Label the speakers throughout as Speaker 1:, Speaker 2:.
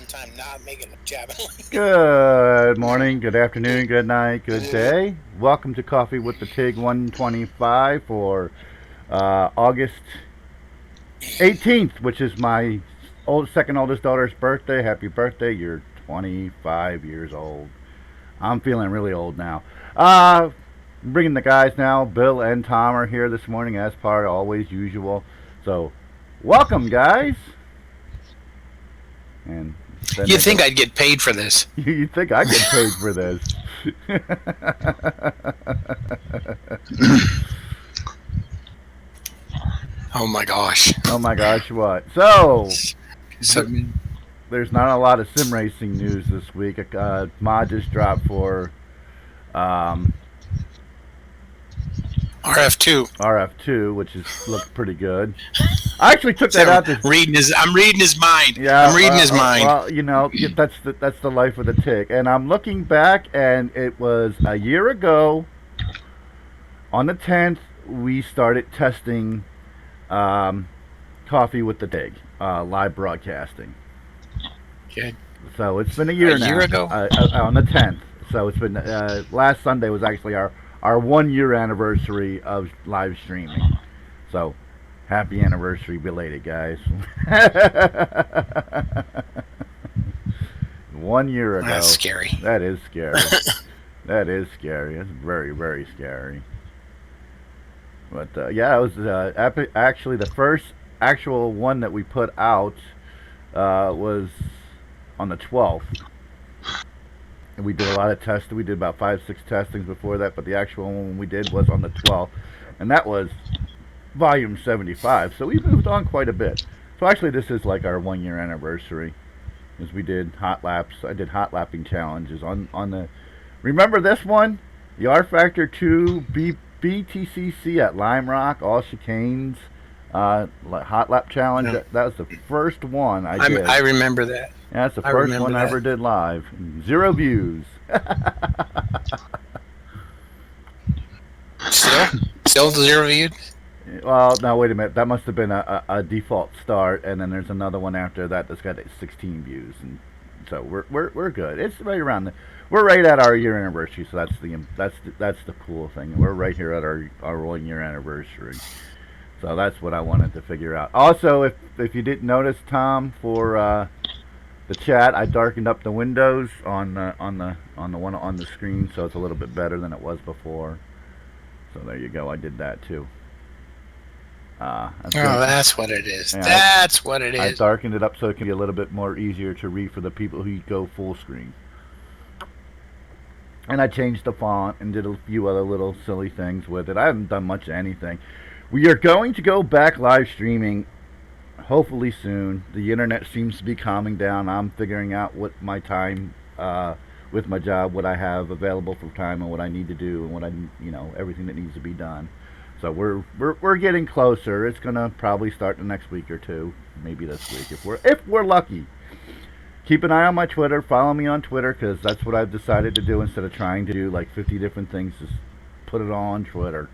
Speaker 1: Time not making a jab.
Speaker 2: Good morning, good afternoon, good night, good day. Welcome to Coffee with the Tigg 125 for August 18th, which is my second oldest daughter's birthday. Happy birthday, you're 25 years old. I'm feeling really old now. Bringing the guys now. Bill and Tom are here this morning as per always usual. So, welcome, guys. And
Speaker 1: you think I'd get paid for this?
Speaker 2: You think I get paid for this?
Speaker 1: Oh my gosh.
Speaker 2: Oh my gosh, what? So, there's not a lot of sim racing news this week. Mod just dropped for
Speaker 1: RF2,
Speaker 2: which looks pretty good. I actually took that out.
Speaker 1: I'm reading his mind.
Speaker 2: Yeah,
Speaker 1: I'm reading his mind.
Speaker 2: Well, you know, that's the life of the Tigg. And I'm looking back, and it was a year ago. On the 10th, we started testing Coffee with the Tigg, live broadcasting.
Speaker 1: Good.
Speaker 2: So it's been a year now.
Speaker 1: A year ago?
Speaker 2: On the 10th. So it's been last Sunday was actually our 1 year anniversary of live streaming. So happy anniversary belated, guys. 1 year ago.
Speaker 1: That's scary.
Speaker 2: That is scary. That is scary. That's very, very scary. But yeah, it was actually the first actual one that we put out was on the 12th. And we did a lot of testing. We did about 5-6 testings before that, but the actual one we did was on the 12th. And that was volume 75. So we moved on quite a bit. So actually this is like our 1 year anniversary. As we did hot laps. I did hot lapping challenges on the... Remember this one? The rFactor 2 BTCC at Lime Rock, all chicanes, hot lap challenge.
Speaker 1: Yeah.
Speaker 2: That was the first one I did.
Speaker 1: I remember that.
Speaker 2: Yeah, that's the first one I ever did live. 0 views.
Speaker 1: Still 0 views?
Speaker 2: Well, no, wait a minute. That must have been a default start, and then there's another one after that that's got 16 views, and so we're good. It's right around we're right at our year anniversary, so that's the cool thing. We're right here at our 1 year anniversary. So that's what I wanted to figure out. Also, if you didn't notice, Tom, for the chat, I darkened up the windows on the one on the screen, so it's a little bit better than it was before. So there you go. I did that too.
Speaker 1: That's what it is.
Speaker 2: Yeah,
Speaker 1: that's what it is.
Speaker 2: I darkened it up so it can be a little bit more easier to read for the people who go full screen. And I changed the font and did a few other little silly things with it. I haven't done much of anything. We are going to go back live streaming hopefully soon. The internet seems to be calming down. I'm figuring out what my time with my job, what I have available for time and what I need to do and what everything that needs to be done. So we're getting closer. It's gonna probably start the next week or two, maybe this week if we're lucky. Keep an eye on my Twitter. Follow me on Twitter because that's what I've decided to do instead of trying to do like 50 different things. Just put it all on Twitter.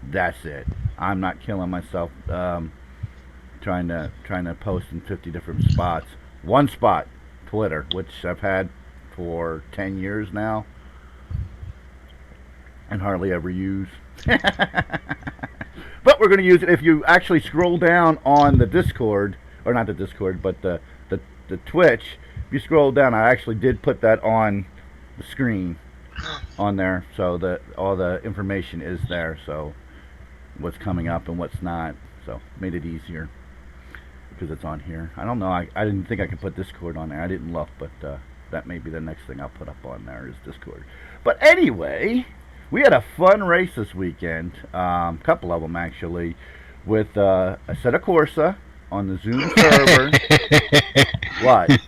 Speaker 2: That's it. I'm not killing myself trying to post in 50 different spots. One spot, Twitter, which I've had for 10 years now and hardly ever use. But we're going to use it. If you actually scroll down on the Discord, or not the Discord, but the Twitch, if you scroll down, I actually did put that on the screen on there, so that all the information is there, so what's coming up and what's not, so made it easier because it's on here. I don't know, I didn't think I could put Discord on there. I didn't look, but that may be the next thing I'll put up on there is Discord. But anyway, we had a fun race this weekend, a couple of them actually, with a set of Corsa on the Zoom server. What?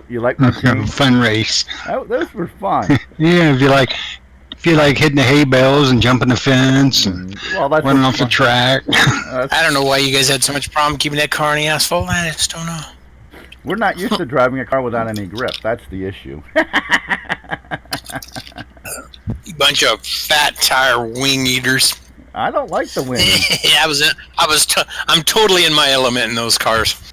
Speaker 2: You like my change?
Speaker 3: Fun race.
Speaker 2: Those were fun.
Speaker 3: Yeah, if you like hitting the hay bales and jumping the fence and
Speaker 2: Well,
Speaker 3: running off the track.
Speaker 1: I don't know why you guys had so much problem keeping that car on the asphalt. I just don't know.
Speaker 2: We're not used to driving a car without any grip. That's the issue.
Speaker 1: You bunch of fat tire wing eaters.
Speaker 2: I don't like the wind.
Speaker 1: Yeah, I'm totally in my element in those cars.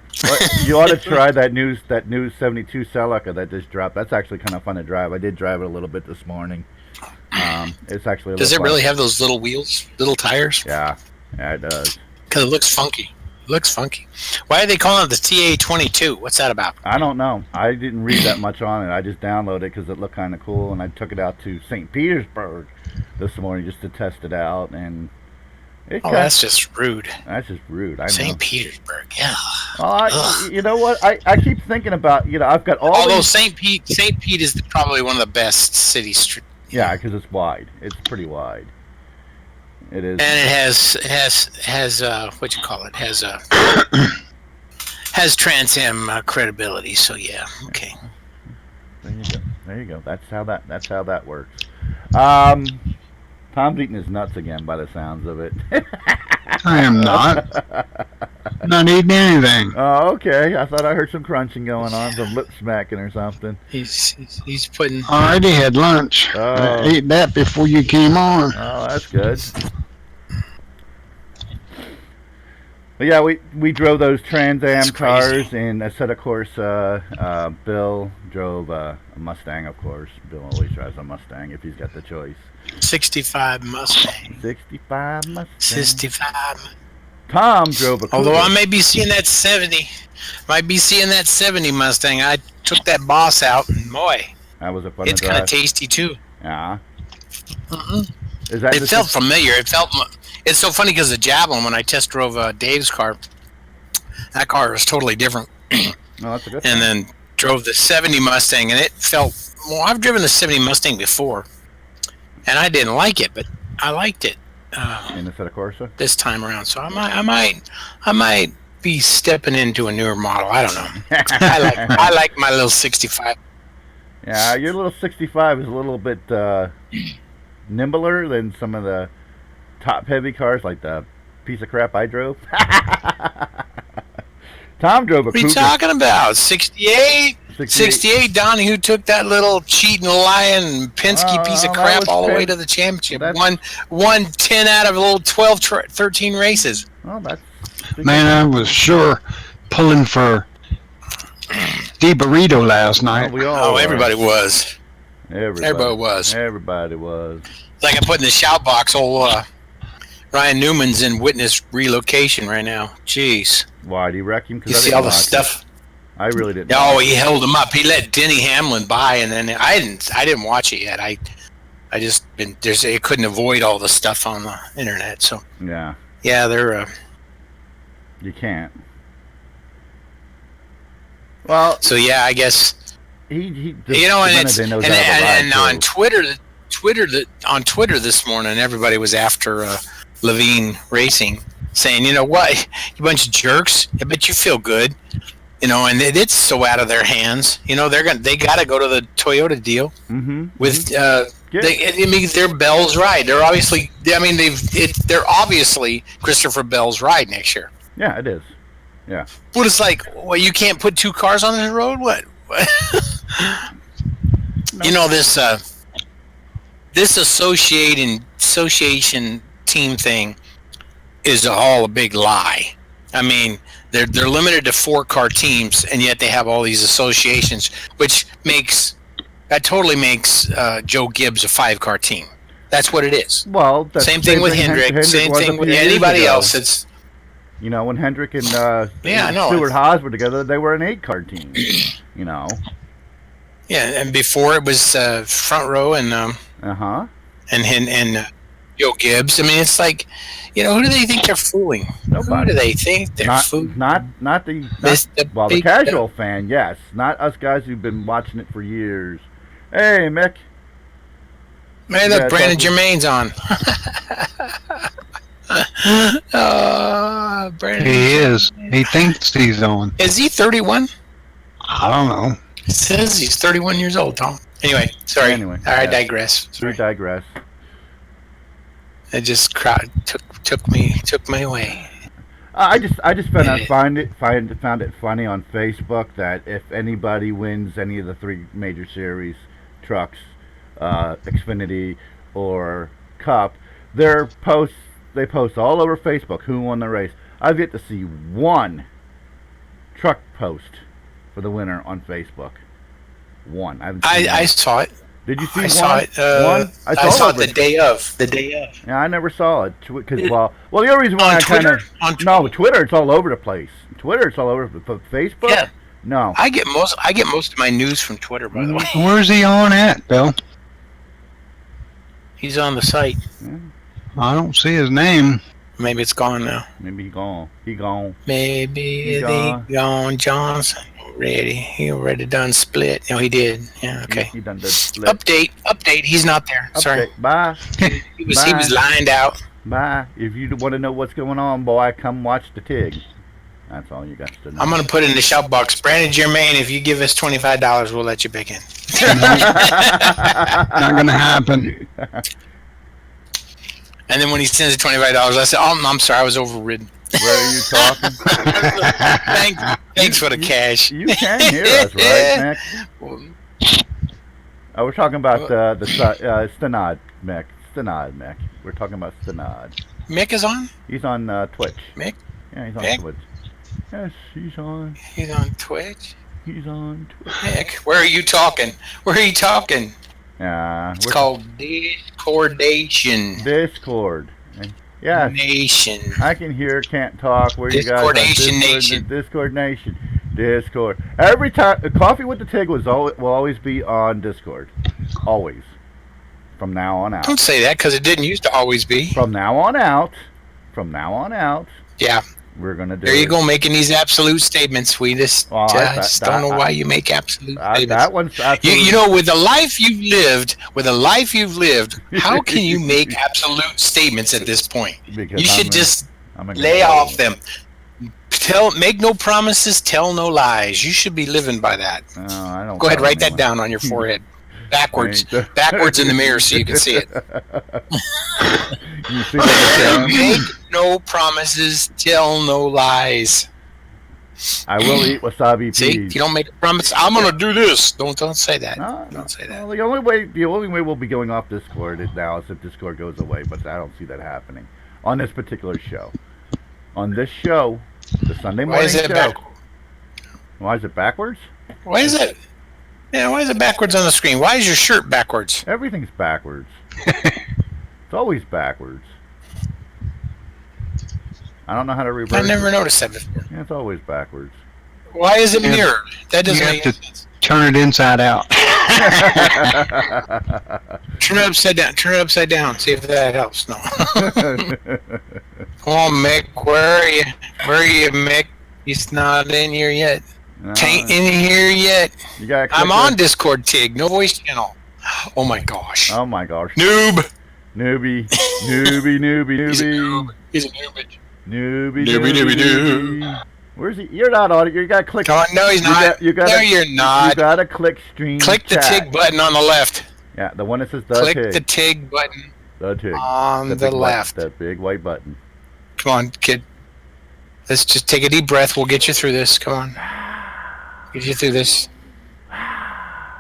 Speaker 2: You ought to try that new 72 Celica that just dropped. That's actually kind of fun to drive. I did drive it a little bit this morning. It's actually
Speaker 1: Does it really have those little wheels, little tires?
Speaker 2: Yeah, it does.
Speaker 1: Because it looks funky. Why are they calling it the TA22? What's that about?
Speaker 2: I don't know. I didn't read that much on it. I just downloaded it because it looked kind of cool, and I took it out to St. Petersburg this morning just to test it out. And
Speaker 1: that's just rude.
Speaker 2: That's just rude. I know.
Speaker 1: St. Petersburg, yeah.
Speaker 2: Well, you know what? I keep thinking about, I've got all.
Speaker 1: Although St. Pete is probably one of the best city streets.
Speaker 2: Yeah, because it's wide. It's pretty wide. It is.
Speaker 1: And it has what you call it? Has Trans Am credibility. So yeah, okay.
Speaker 2: There you go. That's how that works. Tom's eating his nuts again, by the sounds of it.
Speaker 3: I am not. Not eating anything.
Speaker 2: Oh, okay. I thought I heard some crunching going on, some lip smacking or something.
Speaker 1: He's putting.
Speaker 3: I already had lunch. I ate that before you came on.
Speaker 2: Oh, that's good. But yeah, we drove those Trans Am cars, and I said, of course, Bill drove a Mustang, of course. Bill always drives a Mustang if he's got the choice.
Speaker 1: 65 Mustang.
Speaker 2: 65 Mustang.
Speaker 1: 65.
Speaker 2: Tom drove a Cougar.
Speaker 1: Although I may be seeing that 70. Might be seeing that 70 Mustang. I took that Boss out, and boy,
Speaker 2: that was a fun
Speaker 1: it's
Speaker 2: drive.
Speaker 1: kind of tasty too.
Speaker 2: Yeah.
Speaker 1: It felt familiar. It's so funny because the Javelin, when I test drove Dave's car, that car was totally different.
Speaker 2: Oh, that's a good
Speaker 1: and then drove the 70 Mustang, and it felt. Well, I've driven the 70 Mustang before, and I didn't like it, but I liked it.
Speaker 2: In the Assetto Corsa?
Speaker 1: This time around, so I might be stepping into a newer model. I don't know. I like my little 65.
Speaker 2: Yeah, your little 65 is a little bit nimbler than some of the top-heavy cars, like the piece of crap I drove. Tom drove a Cougar.
Speaker 1: What are you talking about? 68? 68, Donahue took that little cheating, lying Penske piece of crap all the way to the championship. Won 10 out of a little 12, 13 races.
Speaker 2: Well, that's...
Speaker 3: Man, I was sure pulling for the burrito last night.
Speaker 1: Everybody was.
Speaker 2: Everybody
Speaker 1: was.
Speaker 2: Everybody was.
Speaker 1: It's like I put in the shout box, old Ryan Newman's in witness relocation right now. Jeez.
Speaker 2: Why, do you wreck him?
Speaker 1: You see all the stuff?
Speaker 2: I really didn't.
Speaker 1: Oh, he held him up. He let Denny Hamlin by, and then I didn't watch it yet. I just been there's I couldn't avoid all the stuff on the internet. So
Speaker 2: yeah,
Speaker 1: they're
Speaker 2: you can't. Well,
Speaker 1: so yeah, I guess
Speaker 2: he
Speaker 1: and on Twitter this morning, everybody was after Levine Racing, saying, you know what, you bunch of jerks. I bet you feel good. And it's so out of their hands. They got to go to the Toyota deal with. They're Bell's ride. They're obviously. They're obviously Christopher Bell's ride next year.
Speaker 2: Yeah, it is. Yeah.
Speaker 1: But it's like, well, you can't put two cars on the road. What? No. This association team thing is all a big lie. I mean, they're limited to 4-car teams, and yet they have all these associations, which totally makes Joe Gibbs a 5-car team. That's what it is.
Speaker 2: Well,
Speaker 1: same thing with Hendrick. Same thing with anybody else. It's
Speaker 2: when Hendrick and Stuart Haas were together, they were an 8-car team.
Speaker 1: Yeah, and before it was Front Row and and Joe Gibbs. I mean, it's like, who do they think they're fooling?
Speaker 2: Nobody.
Speaker 1: Who do they think they're fooling?
Speaker 2: The casual fan, yes. Not us guys who've been watching it for years. Hey, Mick.
Speaker 1: Man, look, Brandon Germain's on. Brandon.
Speaker 3: He is. He thinks he's on.
Speaker 1: Is he 31?
Speaker 3: I don't know.
Speaker 1: It says he's 31 years old, Tom. Anyway, sorry.
Speaker 2: Anyway,
Speaker 1: I digress.
Speaker 2: We digress.
Speaker 1: It just took me away.
Speaker 2: I just found it funny on Facebook that if anybody wins any of the 3 major series, trucks, Xfinity, or Cup, they post all over Facebook who won the race. I've yet to see one truck post for the winner on Facebook. One.
Speaker 1: I saw it.
Speaker 2: Did you see
Speaker 1: I
Speaker 2: one?
Speaker 1: saw it.
Speaker 2: One?
Speaker 1: I saw it the day of.
Speaker 2: Yeah, I never saw it because the only reason why
Speaker 1: Twitter?
Speaker 2: Twitter, it's all over the place. Twitter, it's all over. But Facebook,
Speaker 1: yeah.
Speaker 2: No.
Speaker 1: I get most of my news from Twitter, by the way.
Speaker 3: Where's he on at, Bill?
Speaker 1: He's on the site.
Speaker 2: Yeah.
Speaker 3: I don't see his name.
Speaker 1: Maybe it's gone now.
Speaker 2: Maybe he gone. He gone.
Speaker 1: Maybe they gone. Johnson ready. He already done split. No, he did. Yeah. Okay.
Speaker 2: He done the split.
Speaker 1: Update. He's not there.
Speaker 2: Update.
Speaker 1: Sorry.
Speaker 2: Bye.
Speaker 1: He was lined out.
Speaker 2: Bye. If you want to know what's going on, boy, come watch the Tigg. That's all you got to know.
Speaker 1: I'm gonna put in the shout box. Brandon Germain, if you give us $25, we'll let you back in.
Speaker 3: Not gonna happen.
Speaker 1: And then when he sends the $25, I said, "Oh, I'm sorry, I was overridden."
Speaker 2: Where are you talking?
Speaker 1: Thanks for the cash.
Speaker 2: You can hear us, right, Mick? We're talking about the Stenod, Mick. Stenod, Mick. We're talking about Stenod.
Speaker 1: Mick is on?
Speaker 2: He's on Twitch.
Speaker 1: Mick?
Speaker 2: Yeah, he's on
Speaker 1: Mick?
Speaker 2: Twitch. Yes, he's on.
Speaker 1: He's on Twitch?
Speaker 2: He's on Twitch.
Speaker 1: Mick, where are you talking?
Speaker 2: Yeah.
Speaker 1: It's called Discordation.
Speaker 2: Discord. Yeah.
Speaker 1: Nation.
Speaker 2: I can hear, can't talk. Where you guys?
Speaker 1: Discordation Nation.
Speaker 2: Discord Nation. Discord. Every time, Coffee with the Tigg will always be on Discord. Always. From now on out.
Speaker 1: Don't say that because it didn't used to always be.
Speaker 2: From now on out.
Speaker 1: Yeah.
Speaker 2: We're gonna do.
Speaker 1: There you go, making these absolute statements. We just, I just don't know why you make absolute statements.
Speaker 2: That one's absolutely.
Speaker 1: You know, with the life you've lived, how can you make absolute statements at this point?
Speaker 2: Because
Speaker 1: you should just lay off them. Make no promises, tell no lies. You should be living by that.
Speaker 2: I don't.
Speaker 1: Go ahead, write that down on your forehead. Backwards in the mirror so you can see it.
Speaker 2: You see what
Speaker 1: Make no promises, tell no lies.
Speaker 2: I will eat wasabi peas.
Speaker 1: See, you don't make a promise. I'm gonna do this. Don't say that. Don't say that.
Speaker 2: Well, the only way we'll be going off Discord now is if Discord goes away, but I don't see that happening on this particular show. On this show, the Sunday morning show. Why is it backwards?
Speaker 1: Why is it? Yeah, why is it backwards on the screen? Why is your shirt backwards?
Speaker 2: Everything's backwards. It's always backwards. I don't know how to reverse.
Speaker 1: I never noticed that before.
Speaker 2: Yeah, it's always backwards.
Speaker 1: Why is it mirrored? That doesn't make sense.
Speaker 3: Turn it inside out.
Speaker 1: Turn it upside down. Turn it upside down. See if that helps. No. Come on, Mick. Where are you? Where are you, Mick? He's not in here yet.
Speaker 2: No,
Speaker 1: Ain't in here yet.
Speaker 2: You gotta
Speaker 1: I'm on Discord, Tigg. No voice channel. Oh my gosh.
Speaker 2: Oh my gosh.
Speaker 1: Noob.
Speaker 2: Newbie.
Speaker 1: He's a noob.
Speaker 2: Newbie. Where's he? You're not on it. You gotta click.
Speaker 1: Oh, no, he's not.
Speaker 2: You gotta,
Speaker 1: no, you're not.
Speaker 2: You gotta click stream.
Speaker 1: Click the
Speaker 2: chat.
Speaker 1: Tigg button on the left.
Speaker 2: Yeah, the one that says the
Speaker 1: Click
Speaker 2: Tigg.
Speaker 1: the Tigg button.
Speaker 2: The Tigg.
Speaker 1: On the left.
Speaker 2: That big white button.
Speaker 1: Come on, kid. Let's just take a deep breath. We'll get you through this. Come on. Get you through this.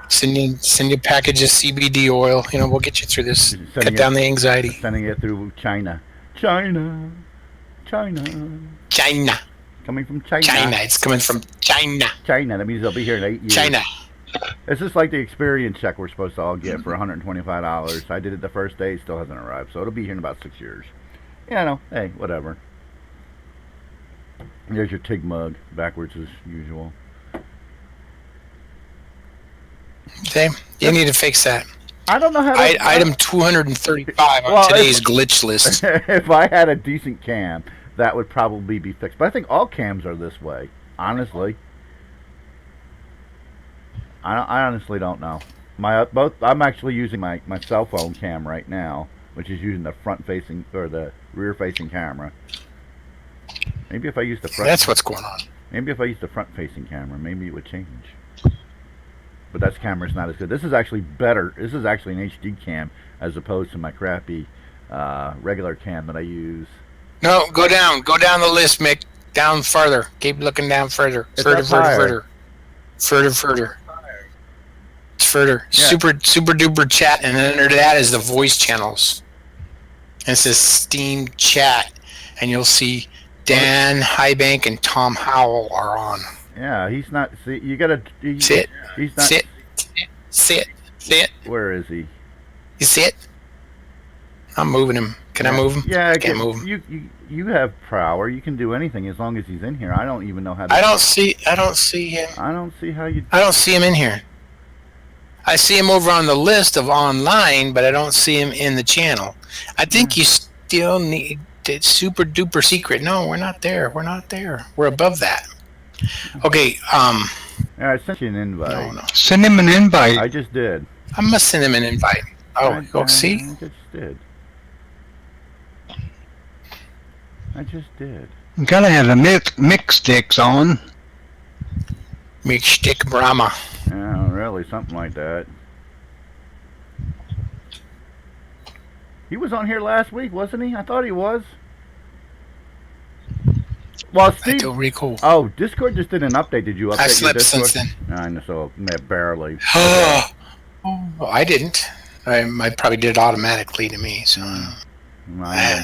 Speaker 1: Send you a package of CBD oil. You know, we'll get you through this. Cut down the anxiety.
Speaker 2: Sending it through China.
Speaker 1: China.
Speaker 2: Coming from China.
Speaker 1: It's coming from China.
Speaker 2: That means they'll be here in 8 years.
Speaker 1: China.
Speaker 2: It's just like the experience check we're supposed to all get for $125. I did it the first day. It still hasn't arrived. So it'll be here in about 6 years. Yeah, no. Hey, whatever. There's your Tigg mug. Backwards as usual.
Speaker 1: Okay, you need to fix that.
Speaker 2: I don't know how to...
Speaker 1: Item 235 on today's glitch list.
Speaker 2: If I had a decent cam, that would probably be fixed. But I think all cams are this way, honestly. I honestly don't know. I'm actually using my cell phone cam right now, which is using the front-facing or the rear-facing camera. Maybe if I use the front...
Speaker 1: That's what's going on.
Speaker 2: Maybe if I use the front-facing camera, maybe it would change. but that camera's not as good. This is actually better. This is actually an HD cam as opposed to my crappy regular cam that I use.
Speaker 1: No, go down the list, Mick. Down further. Keep looking down further.
Speaker 2: It's
Speaker 1: Further. It's further.
Speaker 2: Yeah.
Speaker 1: Super duper chat, and under that is the voice channels. And it says Steam chat, and you'll see Dan Highbank and Tom Howell are on.
Speaker 2: Yeah, he's not. See, you gotta.
Speaker 1: Sit.
Speaker 2: He's not.
Speaker 1: Sit.
Speaker 2: Where is he?
Speaker 1: You sit. I'm moving him. Can I move him?
Speaker 2: Yeah,
Speaker 1: I can't move him.
Speaker 2: You have power. You can do anything as long as he's in here. I don't even know how to.
Speaker 1: I don't see him.
Speaker 2: I don't see how you.
Speaker 1: I don't see him in here. I see him over on the list of online, but I don't see him in the channel. I think you still need it super duper secret. No, we're not there. We're above that. Okay.
Speaker 2: Yeah, I sent you an invite.
Speaker 1: No.
Speaker 3: Send him an invite.
Speaker 2: I just did.
Speaker 1: I must send him an invite. See?
Speaker 2: I just did. I just did.
Speaker 3: You gotta have the mix sticks on.
Speaker 1: Make stick Brahma.
Speaker 2: Yeah, really, something like that. He was on here last week, wasn't he? I thought he was. Well, Steve.
Speaker 1: I don't recall.
Speaker 2: Oh, Discord just did an update. Did you update
Speaker 1: I slept
Speaker 2: your Discord?
Speaker 1: since then.
Speaker 2: I know, so barely.
Speaker 1: Oh, I didn't. I probably did it automatically to me. So
Speaker 2: I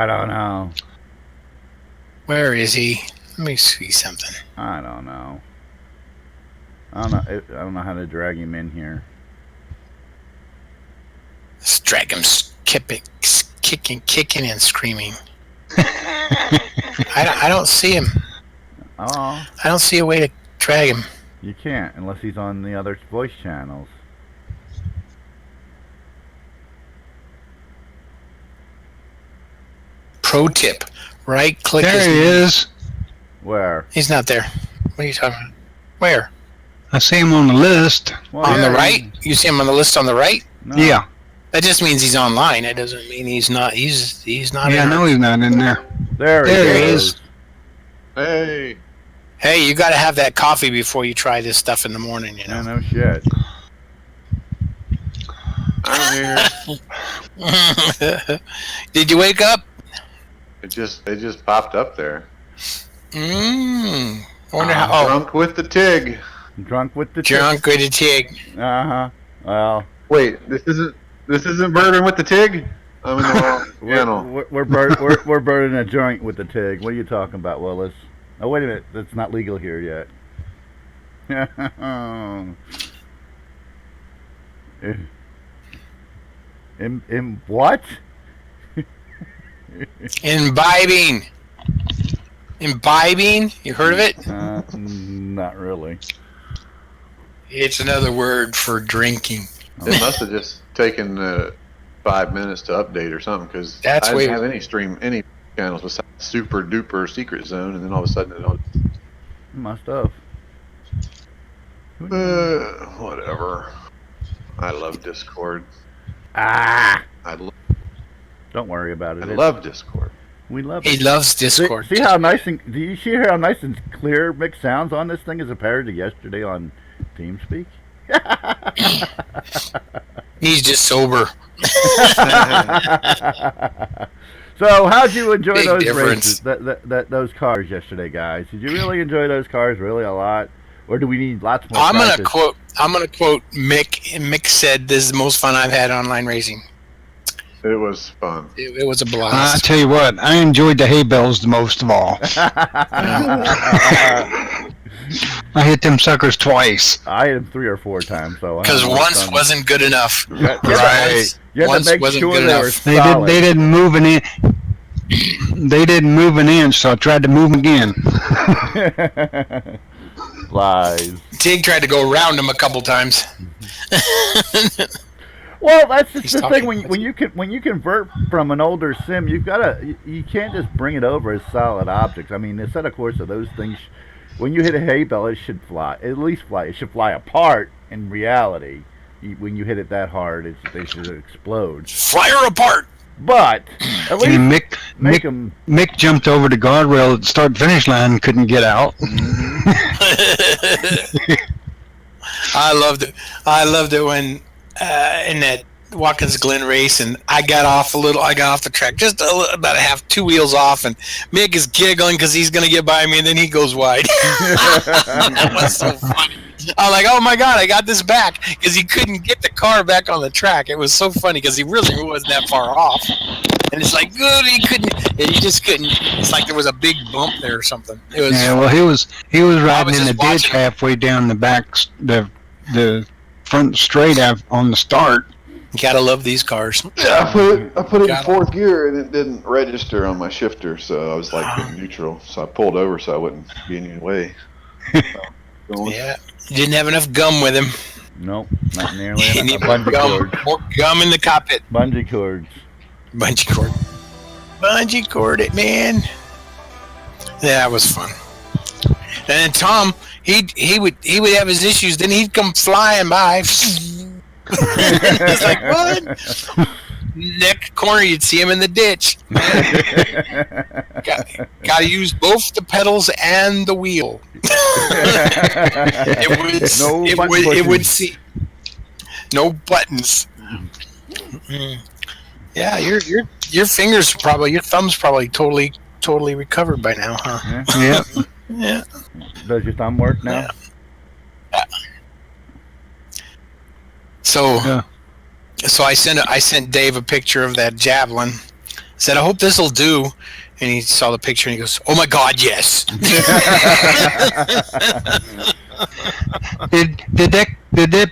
Speaker 2: don't know.
Speaker 1: Where is he? Let me see something.
Speaker 2: I don't know. I don't know how to drag him in here.
Speaker 1: Let's drag him kicking and screaming. I don't see him.
Speaker 2: Oh.
Speaker 1: I don't see a way to drag him.
Speaker 2: You can't unless he's on the other voice channels.
Speaker 1: Pro tip: right click.
Speaker 3: There he is.
Speaker 2: Where?
Speaker 1: He's not there. What are you talking about? Where?
Speaker 3: I see him on the list.
Speaker 2: Well,
Speaker 1: On
Speaker 2: yeah,
Speaker 1: the right? You see him on the list on the right?
Speaker 2: No.
Speaker 3: Yeah.
Speaker 1: That just means he's online. That doesn't mean he's not. He's not.
Speaker 3: Yeah, I know he's not in there.
Speaker 2: There he is.
Speaker 4: Hey.
Speaker 1: Hey, you got to have that coffee before you try this stuff in the morning. You
Speaker 2: Yeah,
Speaker 1: know.
Speaker 2: no shit.
Speaker 4: I'm here.
Speaker 1: Did you wake up?
Speaker 4: It just popped up there.
Speaker 1: I wonder how.
Speaker 4: Drunk with the Tigg.
Speaker 2: Drunk with the
Speaker 1: Drunk with a Tigg.
Speaker 2: Uh-huh. Well,
Speaker 4: Wait, this isn't bourbon with the Tigg? I'm in the wrong channel.
Speaker 2: we're burning a joint with the Tigg. What are you talking about, Willis? Oh, wait a minute. That's not legal here yet. In what?
Speaker 1: Imbibing. You heard of it?
Speaker 2: Not really.
Speaker 1: It's another word for drinking.
Speaker 4: It must have just taken 5 minutes to update or something, because I
Speaker 1: That's
Speaker 4: didn't
Speaker 1: weird.
Speaker 4: have any channels besides Super Duper Secret Zone, and then all of a sudden it all...
Speaker 2: Must have.
Speaker 4: Whatever. I love Discord.
Speaker 2: Ah!
Speaker 4: I
Speaker 2: Don't worry about it.
Speaker 4: love Discord.
Speaker 2: We love
Speaker 1: He
Speaker 2: it.
Speaker 1: loves Discord.
Speaker 2: See how nice and do you see how nice and clear mix sounds on this thing as compared to yesterday on TeamSpeak?
Speaker 1: He's just sober.
Speaker 2: So, how'd you enjoy
Speaker 1: Big
Speaker 2: those
Speaker 1: difference.
Speaker 2: races? Those cars yesterday, guys? Did you really enjoy those cars? Really a lot, or do we need lots more?
Speaker 1: I'm
Speaker 2: practice?
Speaker 1: gonna quote Mick. And Mick said, "This is the most fun I've had online racing."
Speaker 4: It was fun.
Speaker 1: It was a
Speaker 3: I
Speaker 1: blast.
Speaker 3: tell you what, I enjoyed the hay bales the most of all. I hit them suckers twice.
Speaker 2: I hit them 3 or 4 times, so
Speaker 1: Because once wasn't good enough.
Speaker 3: Right.
Speaker 2: You had
Speaker 1: Once
Speaker 2: to make
Speaker 1: wasn't
Speaker 2: sure
Speaker 1: good
Speaker 2: they were
Speaker 1: enough.
Speaker 2: solid.
Speaker 3: They didn't move an inch. They didn't move an inch, so I tried to move 'em again.
Speaker 2: Lies.
Speaker 1: Tig tried to go around him a couple times.
Speaker 2: Well, that's just
Speaker 1: He's
Speaker 2: the
Speaker 1: talking
Speaker 2: thing when you convert from an older sim, you can't just bring it over as solid objects. I mean, the set of course of those things, when you hit a hay bale, it should fly. At least fly. It should fly apart. In reality, when you hit it that hard, they should explode.
Speaker 1: Fly her apart.
Speaker 2: But at least
Speaker 3: And
Speaker 2: make them.
Speaker 3: Mick jumped over the guardrail at the start-finish line and couldn't get out.
Speaker 1: I loved it. I loved it when in that Watkins Glen race, and I got off the track just about a half, 2 wheels off, and Mick is giggling because he's going to get by me, and then he goes wide. That was so funny. I was like, oh my God, I got this back, because he couldn't get the car back on the track. It was so funny because he really wasn't that far off. And it's like, good, he just couldn't. It's like there was a big bump there or something. It was.
Speaker 3: Yeah, well, he was riding in the ditch
Speaker 1: watching
Speaker 3: halfway down the back, the front straight on the start.
Speaker 1: You gotta love these cars.
Speaker 4: Yeah, I put it in fourth gear and it didn't register on my shifter, so I was like in neutral. So I pulled over so I wouldn't be in any way.
Speaker 1: Yeah, you didn't have enough gum with him.
Speaker 2: Nope, not nearly
Speaker 1: You
Speaker 2: enough.
Speaker 1: need
Speaker 2: Bungee cords.
Speaker 1: more gum in the cockpit.
Speaker 2: Bungee cords.
Speaker 1: Bungee cord it, man. Yeah, that was fun. And then Tom, he would have his issues. Then he'd come flying by. He's like, what? Next corner, you'd see him in the ditch. Got to use both the pedals and the wheel. It would see no buttons. Yeah, your fingers your thumb's probably totally recovered by now, huh?
Speaker 3: Yeah.
Speaker 1: Yeah.
Speaker 2: Does your thumb work now?
Speaker 1: Yeah. So I sent Dave a picture of that Javelin. Said, I hope this will do. And he saw the picture and he goes, oh my God, yes.
Speaker 3: Did that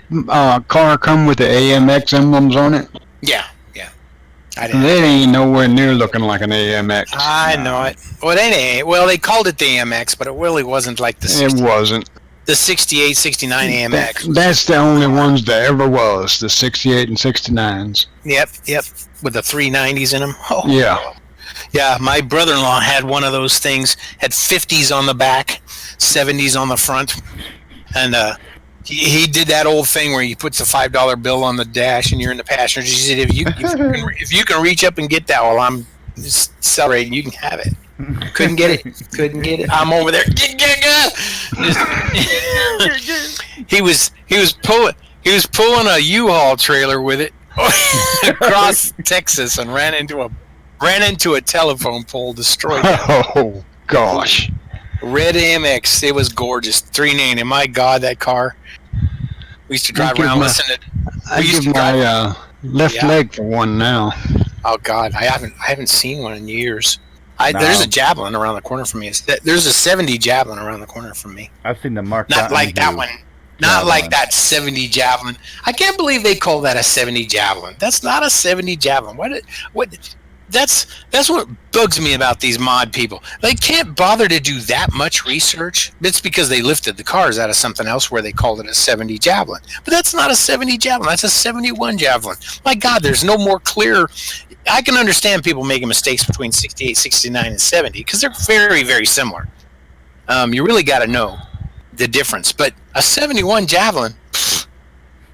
Speaker 3: car come with the AMX emblems on it?
Speaker 1: Yeah. I didn't.
Speaker 3: That ain't nowhere near looking like an AMX.
Speaker 1: I know it. Well, they called it the AMX, but it really wasn't like the 68, 69 AMX.
Speaker 3: That's the only ones there ever was, the 68 and 69s.
Speaker 1: Yep, with the 390s in them. Oh. Yeah, my brother-in-law had one of those things, had 50s on the back, 70s on the front, and he did that old thing where he puts a $5 bill on the dash and you're in the passenger. He said, if you can reach up and get that while I'm accelerating, you can have it. Couldn't get it. I'm over there. He was pulling a U-Haul trailer with it across Texas and ran into a telephone pole, destroyed it.
Speaker 3: Oh gosh.
Speaker 1: Red AMX. It was gorgeous. 390. My God, that car. We used to drive around listening to.
Speaker 3: I give my left leg for one now.
Speaker 1: Oh God, I haven't seen one in years. There's a Javelin around the corner from me. There's a 70 Javelin around the corner from me.
Speaker 2: I've seen the mark.
Speaker 1: Not like that one. Not like that 70 Javelin. I can't believe they call that a 70 Javelin. That's not a 70 Javelin. What? That's what bugs me about these mod people. They can't bother to do that much research. It's because they lifted the cars out of something else where they called it a 70 Javelin. But that's not a 70 Javelin. That's a 71 Javelin. My God, there's no more clear. I can understand people making mistakes between 68, 69, and 70 because they're very, very similar. You really got to know the difference. But a 71 Javelin,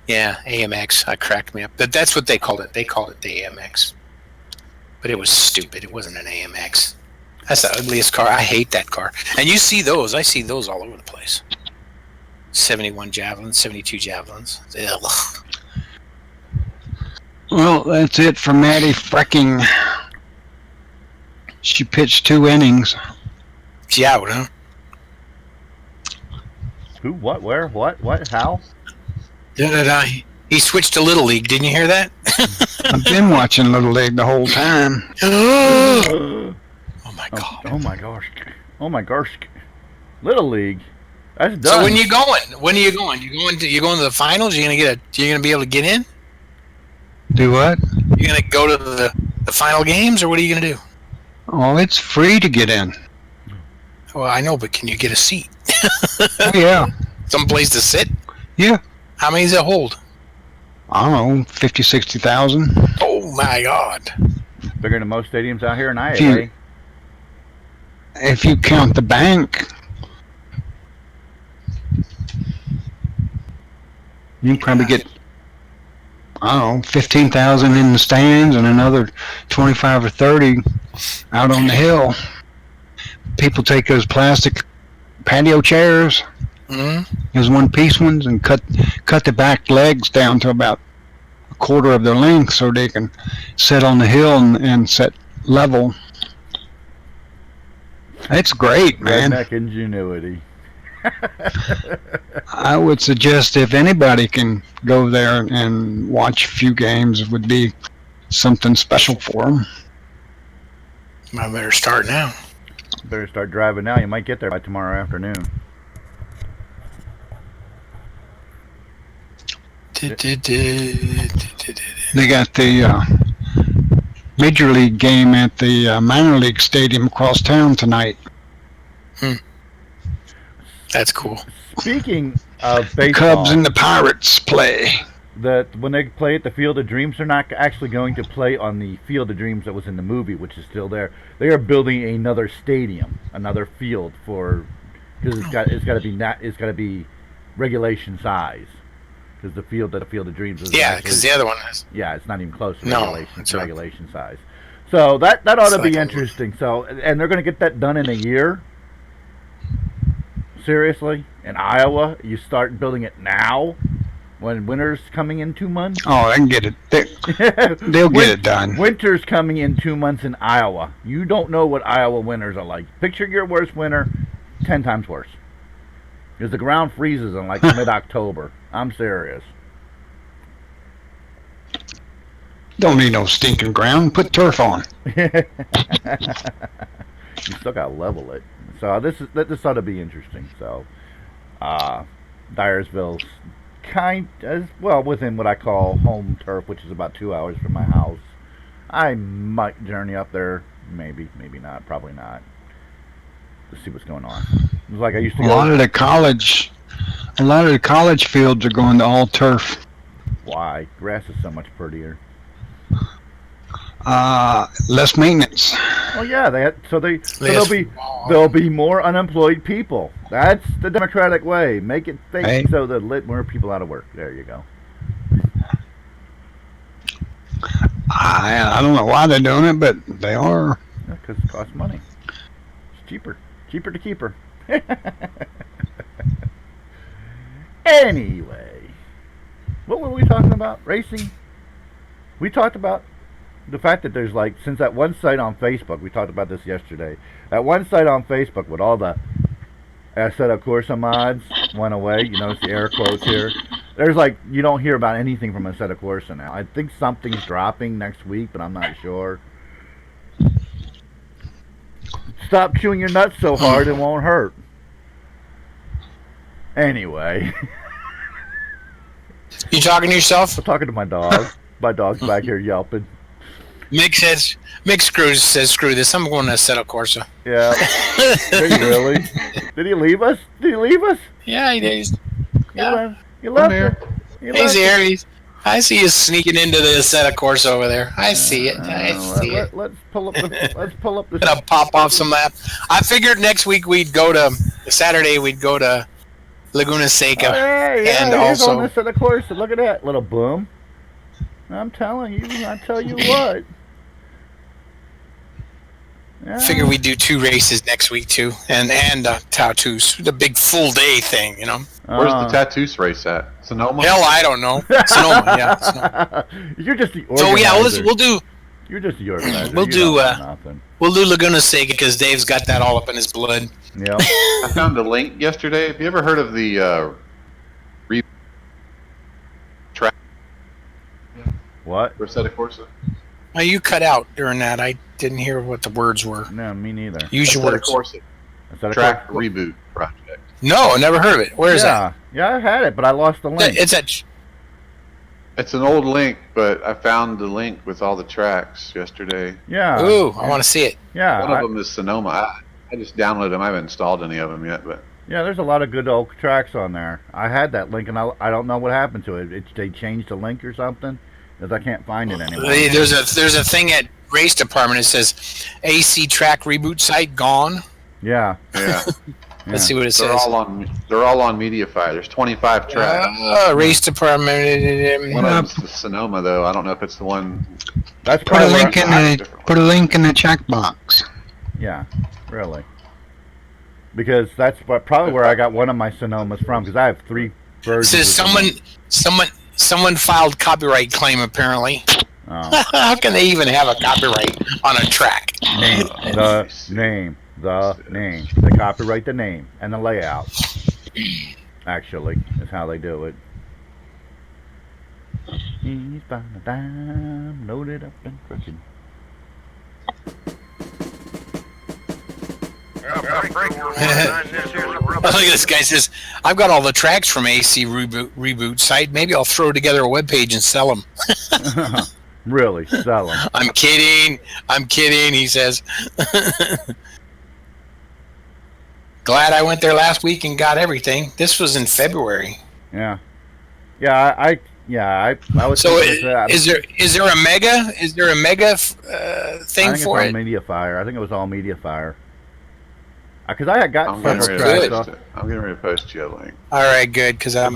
Speaker 1: yeah, AMX. That cracked me up. That's what they called it. They called it the AMX. But it was stupid. It wasn't an AMX. That's the ugliest car. I hate that car. And you see those. I see those all over the place. 71 Javelins, 72 Javelins. Ugh.
Speaker 3: Well, that's it for Maddie Frecking. She pitched 2 innings.
Speaker 1: Yeah, huh?
Speaker 2: Who? What? Where? What? How?
Speaker 1: He switched to Little League. Didn't you hear that?
Speaker 3: I've been watching Little League the whole time.
Speaker 1: Oh my God.
Speaker 2: Oh my gosh. Oh my gosh. Little League. That's done.
Speaker 1: So when are you going? You going to the finals? You're gonna be able to get in?
Speaker 3: Do what?
Speaker 1: You're gonna go to the final games, or what are you gonna do?
Speaker 3: Oh, it's free to get in.
Speaker 1: Well, I know, but can you get a seat?
Speaker 3: Yeah.
Speaker 1: Some place to sit?
Speaker 3: Yeah.
Speaker 1: How many does it hold?
Speaker 3: I don't know, 50, 60,000.
Speaker 1: Oh my God.
Speaker 2: Bigger than most stadiums out here in Iowa.
Speaker 3: If you count the bank, you can probably get I don't know, 15,000 in the stands and another 25 or 30 out on the hill. People take those plastic patio chairs, those one-piece ones, and cut the back legs down to about a quarter of their length so they can sit on the hill and sit level. It's great, man.
Speaker 2: Redneck ingenuity.
Speaker 3: I would suggest if anybody can go there and watch a few games, it would be something special for them.
Speaker 1: I better start now.
Speaker 2: Better start driving now. You might get there by tomorrow afternoon.
Speaker 3: They got the Major League game at the minor league stadium across town tonight.
Speaker 1: That's cool.
Speaker 2: Speaking of baseball,
Speaker 3: the Cubs and the Pirates play.
Speaker 2: That when they play at the Field of Dreams, they're not actually going to play on the Field of Dreams that was in the movie, which is still there. They are building another stadium, another field for, because it's got to be regulation size. Because the Field of Dreams is
Speaker 1: because the other one is.
Speaker 2: Yeah, it's not even close to regulation size. So that ought to be interesting. So, and they're going to get that done in a year. Seriously, in Iowa, you start building it now. When winter's coming in 2 months?
Speaker 3: Oh, I can get it. They'll get it done.
Speaker 2: Winter's coming in 2 months in Iowa. You don't know what Iowa winters are like. Picture your worst winter, 10 times worse. Because the ground freezes in like mid-October. I'm serious.
Speaker 3: Don't need no stinking ground. Put turf on.
Speaker 2: You still got to level it. So this ought to be interesting. So, Dyersville's kind as well within what I call home turf, which is about 2 hours from my house. I might journey up there, maybe not, probably not, to see what's going on. It's like I used to go. A lot of the college fields are going to all turf. Why? Grass is so much prettier.
Speaker 3: Less maintenance.
Speaker 2: Oh yeah, there'll be more unemployed people. That's the democratic way. Make it fake so that let more people out of work. There you go.
Speaker 3: I don't know why they're doing it, but they are.
Speaker 2: Because it costs money. It's cheaper to keep her. Anyway, what were we talking about? Racing. We talked about the fact that there's since that one site on Facebook, we talked about this yesterday, that one site on Facebook with all the Assetto Corsa mods went away. You notice the air quotes here. There's you don't hear about anything from Assetto Corsa now. I think something's dropping next week, but I'm not sure. Stop chewing your nuts so hard, it won't hurt. Anyway.
Speaker 1: You talking to yourself?
Speaker 2: I'm talking to my dog. My dog's back here yelping.
Speaker 1: Mick says screw this. I'm going to Assetto Corsa.
Speaker 2: Yeah. Did he really? Did he leave us?
Speaker 1: Yeah, he did.
Speaker 2: You left here.
Speaker 1: He's here. I see you sneaking into the Assetto Corsa over there. I see it.
Speaker 2: Let's pull up the.
Speaker 1: Gonna pop off some map. I figured next week Saturday we'd go to Laguna Seca.
Speaker 2: And also on Assetto Corsa. Look at that little boom. I'm telling you. I tell you what. Yeah.
Speaker 1: Figure we do 2 races next week too, and tattoos, the big full day thing, you know.
Speaker 4: Where's the tattoos race at? Sonoma?
Speaker 1: Hell, I don't know. Sonoma, yeah. Sonoma.
Speaker 2: You're just the organizer.
Speaker 1: So yeah, we'll do.
Speaker 2: You're just the organizer.
Speaker 1: We'll do Laguna Seca because Dave's got that all up in his blood.
Speaker 2: Yeah.
Speaker 4: I found a link yesterday. Have you ever heard of the track?
Speaker 2: What?
Speaker 4: For Assetto Corsa?
Speaker 1: Oh, you cut out during that. I didn't hear what the words were.
Speaker 2: No, me neither.
Speaker 1: Use your words.
Speaker 4: Corsa. Track reboot project.
Speaker 1: No, I never heard of it. Where is that?
Speaker 2: Yeah, I had it, but I lost the link.
Speaker 4: It's an old link, but I found the link with all the tracks yesterday.
Speaker 2: Yeah.
Speaker 1: Ooh, I want to see it.
Speaker 2: Yeah.
Speaker 4: One of them is Sonoma. I just downloaded them. I haven't installed any of them yet, but.
Speaker 2: Yeah, there's a lot of good old tracks on there. I had that link, and I don't know what happened to it. They changed the link or something, because I can't find it anymore.
Speaker 1: There's a thing at race department. It says AC track reboot site gone.
Speaker 2: Yeah.
Speaker 4: Yeah.
Speaker 1: Let's see what it
Speaker 4: They're
Speaker 1: says.
Speaker 4: all on MediaFire. There's 25 tracks.
Speaker 1: Race department.
Speaker 4: One of them's the Sonoma, though. I don't know if it's the one.
Speaker 2: That's
Speaker 3: Put a
Speaker 2: probably
Speaker 3: link in the chat box.
Speaker 2: Yeah, really. Because that's probably where I got one of my Sonomas from. Because I have 3 versions.
Speaker 1: It says someone filed copyright claim apparently.
Speaker 2: Oh.
Speaker 1: How can they even have a copyright on a track?
Speaker 2: The name. They copyright the name and the layout. Actually, is how they do it. He's found a dime, loaded up and crooked.
Speaker 1: Look at this guy says, I've got all the tracks from AC reboot site. Maybe I'll throw together a web page and sell them.
Speaker 2: Really, sell them.
Speaker 1: I'm kidding, he says. Glad I went there last week and got everything. This was in February.
Speaker 2: Yeah. I was.
Speaker 1: So is there a mega thing for it?
Speaker 2: I think it's all MediaFire. I think it was all MediaFire. Because I had got
Speaker 4: I'm getting
Speaker 2: some
Speaker 4: ready
Speaker 2: stuff.
Speaker 4: to post you a link.
Speaker 1: All right, good, because I've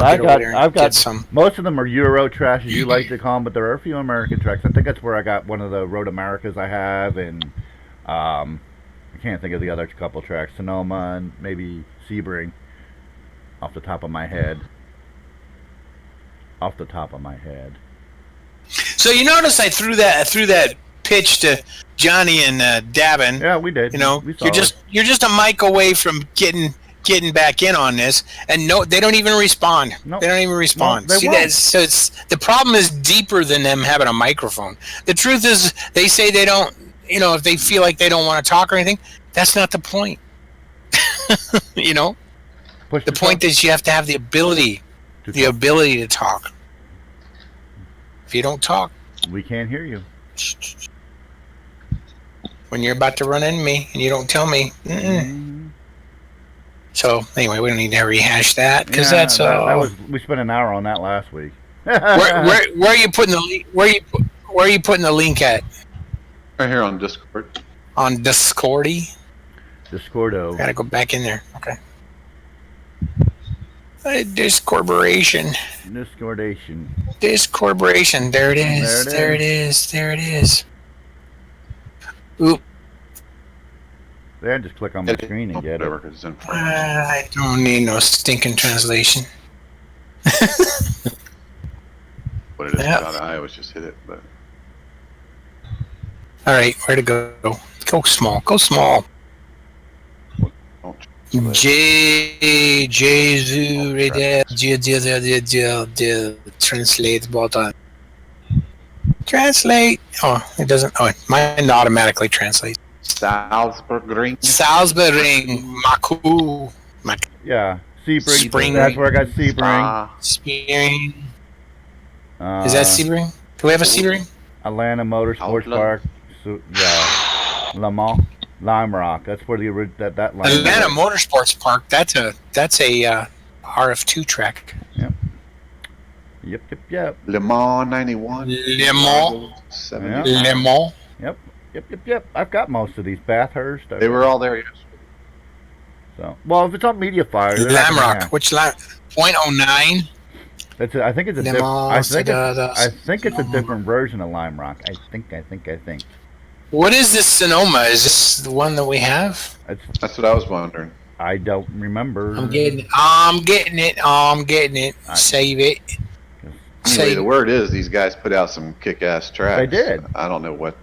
Speaker 2: got
Speaker 1: some.
Speaker 2: Most of them are Euro tracks, as you like to call them, but there are a few American tracks. I think that's where I got one of the Road Americas I have, and I can't think of the other couple tracks. Sonoma and maybe Sebring, off the top of my head.
Speaker 1: So you notice I threw that pitch to Johnny and Davin.
Speaker 2: Yeah, we did.
Speaker 1: You know,
Speaker 2: we saw
Speaker 1: you're just a mic away from getting back in on this, and no, they don't even respond.
Speaker 2: Nope.
Speaker 1: They don't even respond.
Speaker 2: No,
Speaker 1: See that? So it's the problem is deeper than them having a microphone. The truth is, they say they don't. You know, if they feel like they don't want to talk or anything, that's not the point. You know, the point is you have to have the ability to talk. If you don't talk,
Speaker 2: we can't hear you.
Speaker 1: When you're about to run into me and you don't tell me. So anyway, we don't need to rehash that because
Speaker 2: we spent an hour on that last week.
Speaker 1: where are you putting the link? Where are you putting the link at?
Speaker 4: Right here on Discord.
Speaker 1: On Discordy.
Speaker 2: Discordo.
Speaker 1: Gotta go back in there. Okay. Discorporation. Discorporation. There it is. Oop.
Speaker 2: There, just click on my screen and get it.
Speaker 1: I don't need no stinking translation.
Speaker 4: What it is about I always just hit it, but.
Speaker 1: All right, where to go? Go small. Translate button. Translate. Oh, it doesn't. Oh, mine automatically translates.
Speaker 4: Salzburg.
Speaker 1: Maku.
Speaker 2: Yeah, Sebring.
Speaker 1: Spring.
Speaker 2: That's where I got Sebring.
Speaker 1: Sebring. Is that Sebring? Do we have a Sebring?
Speaker 2: Atlanta Motorsports Park. Le Mans. Lime Rock. That's where that line.
Speaker 1: Atlanta Motorsports Park. That's a RF2 track.
Speaker 2: Yep.
Speaker 4: Le Mans 91.
Speaker 1: Le Mans.
Speaker 4: 70.
Speaker 1: Le Mans.
Speaker 2: Yep. I've got most of these. Bathurst.
Speaker 4: They were all there yesterday.
Speaker 2: So, well, if it's on MediaFire,
Speaker 1: Lime Rock. Which line? 0.09.
Speaker 2: I think it's a different. I think it's a different version of Lime Rock. I think.
Speaker 1: What is this Sonoma? Is this the one that we have?
Speaker 4: That's what I was wondering.
Speaker 2: I don't remember.
Speaker 1: I'm getting it. Save it.
Speaker 4: Anyway, the word is these guys put out some kick-ass tracks.
Speaker 2: They did.
Speaker 4: I don't know what.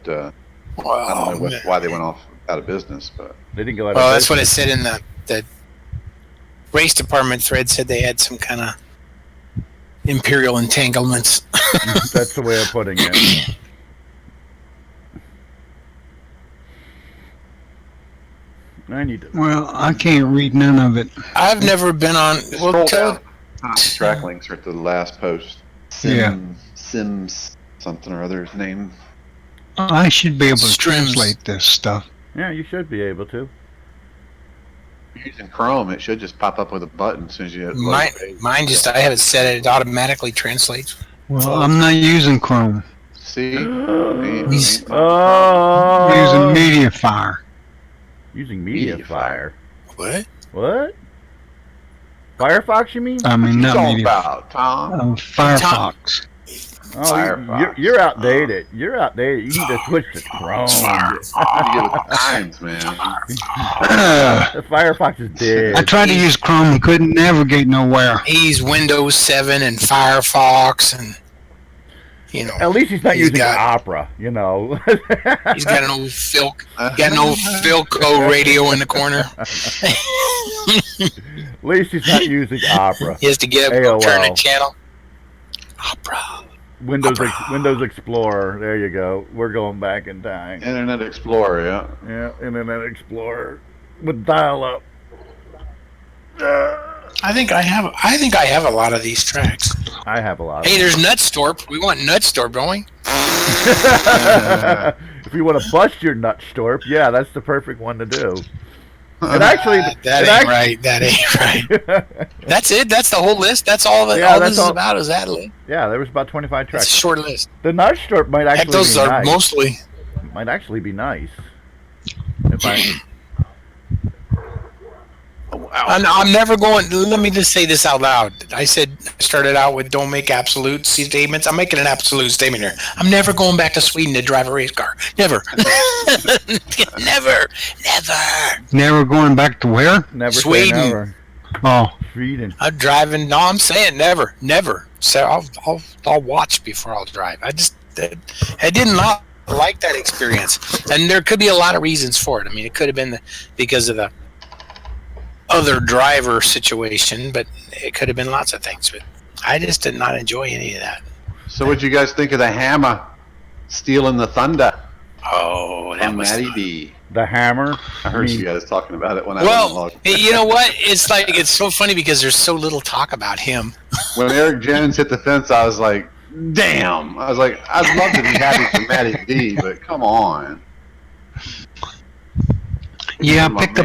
Speaker 4: Why they went out of business, but
Speaker 2: they didn't go out.
Speaker 1: Well, that's what it said in the race department thread. Said they had some kind of imperial entanglements.
Speaker 2: That's the way of putting it.
Speaker 3: Well, I can't read none of it.
Speaker 1: I've never been on. Well,
Speaker 4: track links are to the last post. Sims something or other's name.
Speaker 3: I should be able to translate this stuff.
Speaker 2: Yeah, you should be able to.
Speaker 4: If you're using Chrome, it should just pop up with a button as soon as you.
Speaker 1: Mine just I have it set it automatically translates.
Speaker 3: Well, I'm not using Chrome.
Speaker 4: See,
Speaker 3: Using MediaFire.
Speaker 2: Using MediaFire.
Speaker 1: What?
Speaker 2: What? Firefox, you mean?
Speaker 3: I mean,
Speaker 4: What you
Speaker 3: not
Speaker 4: talking
Speaker 3: media.
Speaker 4: about, Tom?
Speaker 3: Firefox.
Speaker 2: Oh,
Speaker 4: Firefox.
Speaker 2: you're outdated. You're outdated. You need to switch to Chrome.
Speaker 4: You get with the times, man.
Speaker 2: Firefox is dead.
Speaker 3: I tried to use Chrome and couldn't navigate nowhere.
Speaker 1: He's Windows 7 and Firefox, and you know.
Speaker 2: At least he's not using Opera. You know.
Speaker 1: He's got an old Philco radio in the corner.
Speaker 2: At least he's not using Opera.
Speaker 1: He has to get up and turn the channel. Opera.
Speaker 2: Windows Explorer. There you go. We're going back in time.
Speaker 4: Internet Explorer, yeah.
Speaker 2: Yeah, Internet Explorer with dial-up.
Speaker 1: I think I have a lot of these tracks.
Speaker 2: I have a lot.
Speaker 1: Hey, there's Nutstorp. We want Nutstorp, don't we?
Speaker 2: If you want to bust your Nutstorp, yeah, that's the perfect one to do. And actually,
Speaker 1: that ain't right. That's it. That's the whole list. That's all that.
Speaker 2: Yeah,
Speaker 1: all this is about is that list.
Speaker 2: Yeah, there was about 25 tracks.
Speaker 1: It's a short list.
Speaker 2: The Nutstorp might actually
Speaker 1: those
Speaker 2: be
Speaker 1: are
Speaker 2: nice.
Speaker 1: mostly.
Speaker 2: Might actually be nice. If
Speaker 1: I'm never going. Let me just say this out loud. I started out with don't make absolute statements. I'm making an absolute statement here. I'm never going back to Sweden to drive a race car. Never.
Speaker 3: Never going back to where?
Speaker 2: Never
Speaker 1: Sweden.
Speaker 2: say never.
Speaker 3: Oh,
Speaker 2: Sweden.
Speaker 1: I'm driving. No, I'm saying never. So I'll watch before I'll drive. I did not like that experience, and there could be a lot of reasons for it. I mean, it could have been because of the other driver situation, but it could have been lots of things. But I just did not enjoy any of that.
Speaker 4: So what'd you guys think of the Hammer stealing the thunder?
Speaker 1: Oh, that was
Speaker 4: Matty D.
Speaker 2: The Hammer.
Speaker 4: I heard you guys talking about it when I was on
Speaker 1: you know what? It's so funny because there's so little talk about him.
Speaker 4: When Eric Jones hit the fence, I was like, damn. I was like, I'd love to be happy for Matty D, but come on.
Speaker 3: yeah, I picked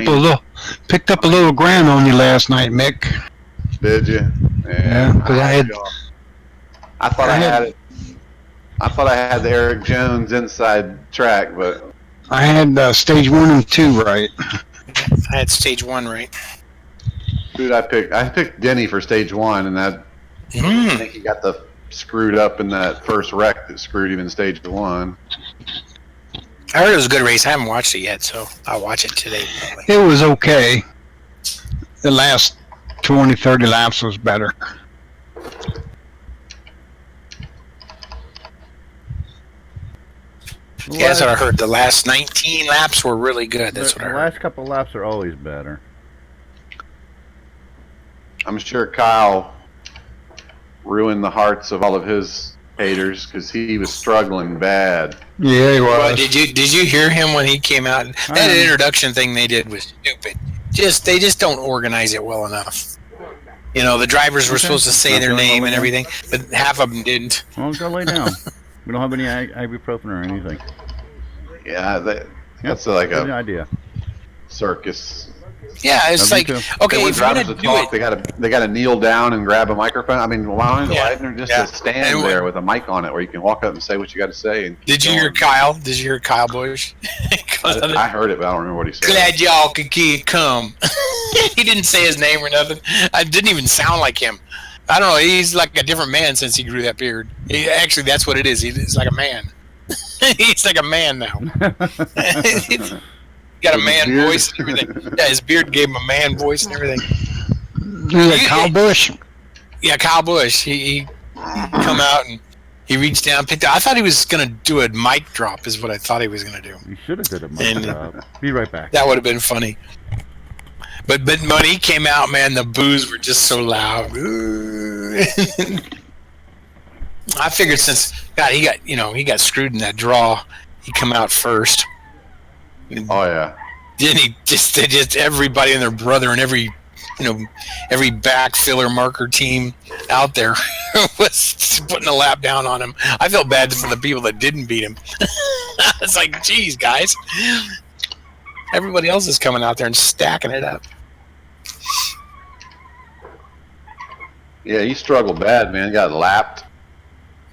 Speaker 3: up a little ground on you last night, Mick.
Speaker 4: Did you?
Speaker 3: Yeah, because
Speaker 4: I thought I had it. I thought I had the Eric Jones inside track, but
Speaker 3: I had stage 1 and 2 right.
Speaker 1: I had stage 1 right.
Speaker 4: dude, I picked Denny for stage 1, and I think he got screwed up in that first wreck that screwed him in stage 1.
Speaker 1: I heard it was a good race. I haven't watched it yet, so I'll watch it today. Probably.
Speaker 3: It was okay. The last 20, 30 laps was better.
Speaker 1: Yeah, that's what I heard. The last 19 laps were really good. That's what I heard.
Speaker 2: The last couple laps are always better.
Speaker 4: I'm sure Kyle ruined the hearts of all of his haters because he was struggling bad.
Speaker 3: Yeah, he was.
Speaker 1: Well, did you hear him when he came out? That introduction thing they did was stupid. They just don't organize it well enough. You know, the drivers were supposed to say their name and everything, but half of them didn't.
Speaker 2: Well, go lay down. We don't have any ibuprofen or anything.
Speaker 4: Yeah, that's like
Speaker 2: Good
Speaker 4: a
Speaker 2: idea.
Speaker 4: circus.
Speaker 1: Yeah, it's like okay,
Speaker 4: When
Speaker 1: if you're
Speaker 4: drivers
Speaker 1: gonna
Speaker 4: to
Speaker 1: do
Speaker 4: talk,
Speaker 1: it,
Speaker 4: they got to kneel down and grab a microphone. I mean, why isn't there just a stand there with a mic on it where you can walk up and say what you got to say? And
Speaker 1: did you hear Kyle? Did you hear Kyle Busch?
Speaker 4: I heard it, but I don't remember what he said.
Speaker 1: Glad y'all could come. He didn't say his name or nothing. I didn't even sound like him. I don't know. He's like a different man since he grew that beard. Actually, that's what it is. He's like a man. He's like a man now. Got a man voice and everything. Yeah, his beard gave him a man voice and everything.
Speaker 3: Kyle Busch?
Speaker 1: Yeah, Kyle Busch. He come out and he reached down, picked up. I thought he was going to do a mic drop is what I thought he was going to do.
Speaker 2: You should have did a mic drop. Be right back.
Speaker 1: That would have been funny. But when he came out, man, the boos were just so loud. I figured since he got screwed in that draw, he come out first.
Speaker 4: Oh yeah.
Speaker 1: Then he just everybody and their brother and every back filler marker team out there was putting a lap down on him. I felt bad for the people that didn't beat him. It's like, geez, guys. Everybody else is coming out there and stacking it up.
Speaker 4: Yeah, he struggled bad, man. Got lapped.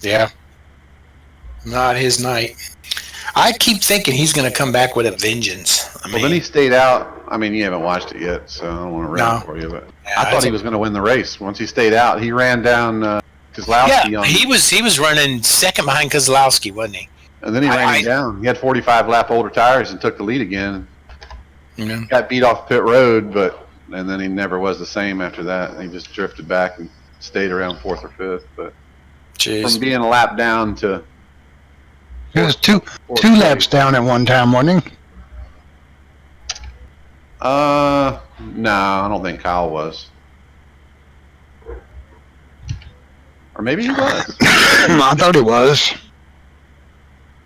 Speaker 1: Yeah. Not his night. I keep thinking he's going to come back with a vengeance.
Speaker 4: Then he stayed out I mean, you haven't watched it yet, so I don't want to ruin it for you. But
Speaker 1: Yeah,
Speaker 4: I thought he was going to win the race. Once he stayed out, he ran down Kozlowski.
Speaker 1: Yeah, he was running second behind Kozlowski, wasn't he?
Speaker 4: And then he ran him down. He had 45 lap older tires and took the lead again.
Speaker 1: Yeah.
Speaker 4: Got beat off pit road, and then he never was the same after that. He just drifted back and stayed around 4th or 5th. But
Speaker 1: Jeez.
Speaker 4: from being a lap down to
Speaker 3: He was two laps down at one time, wasn't he?
Speaker 4: no, I don't think Kyle was. Or maybe he was.
Speaker 3: I thought he was.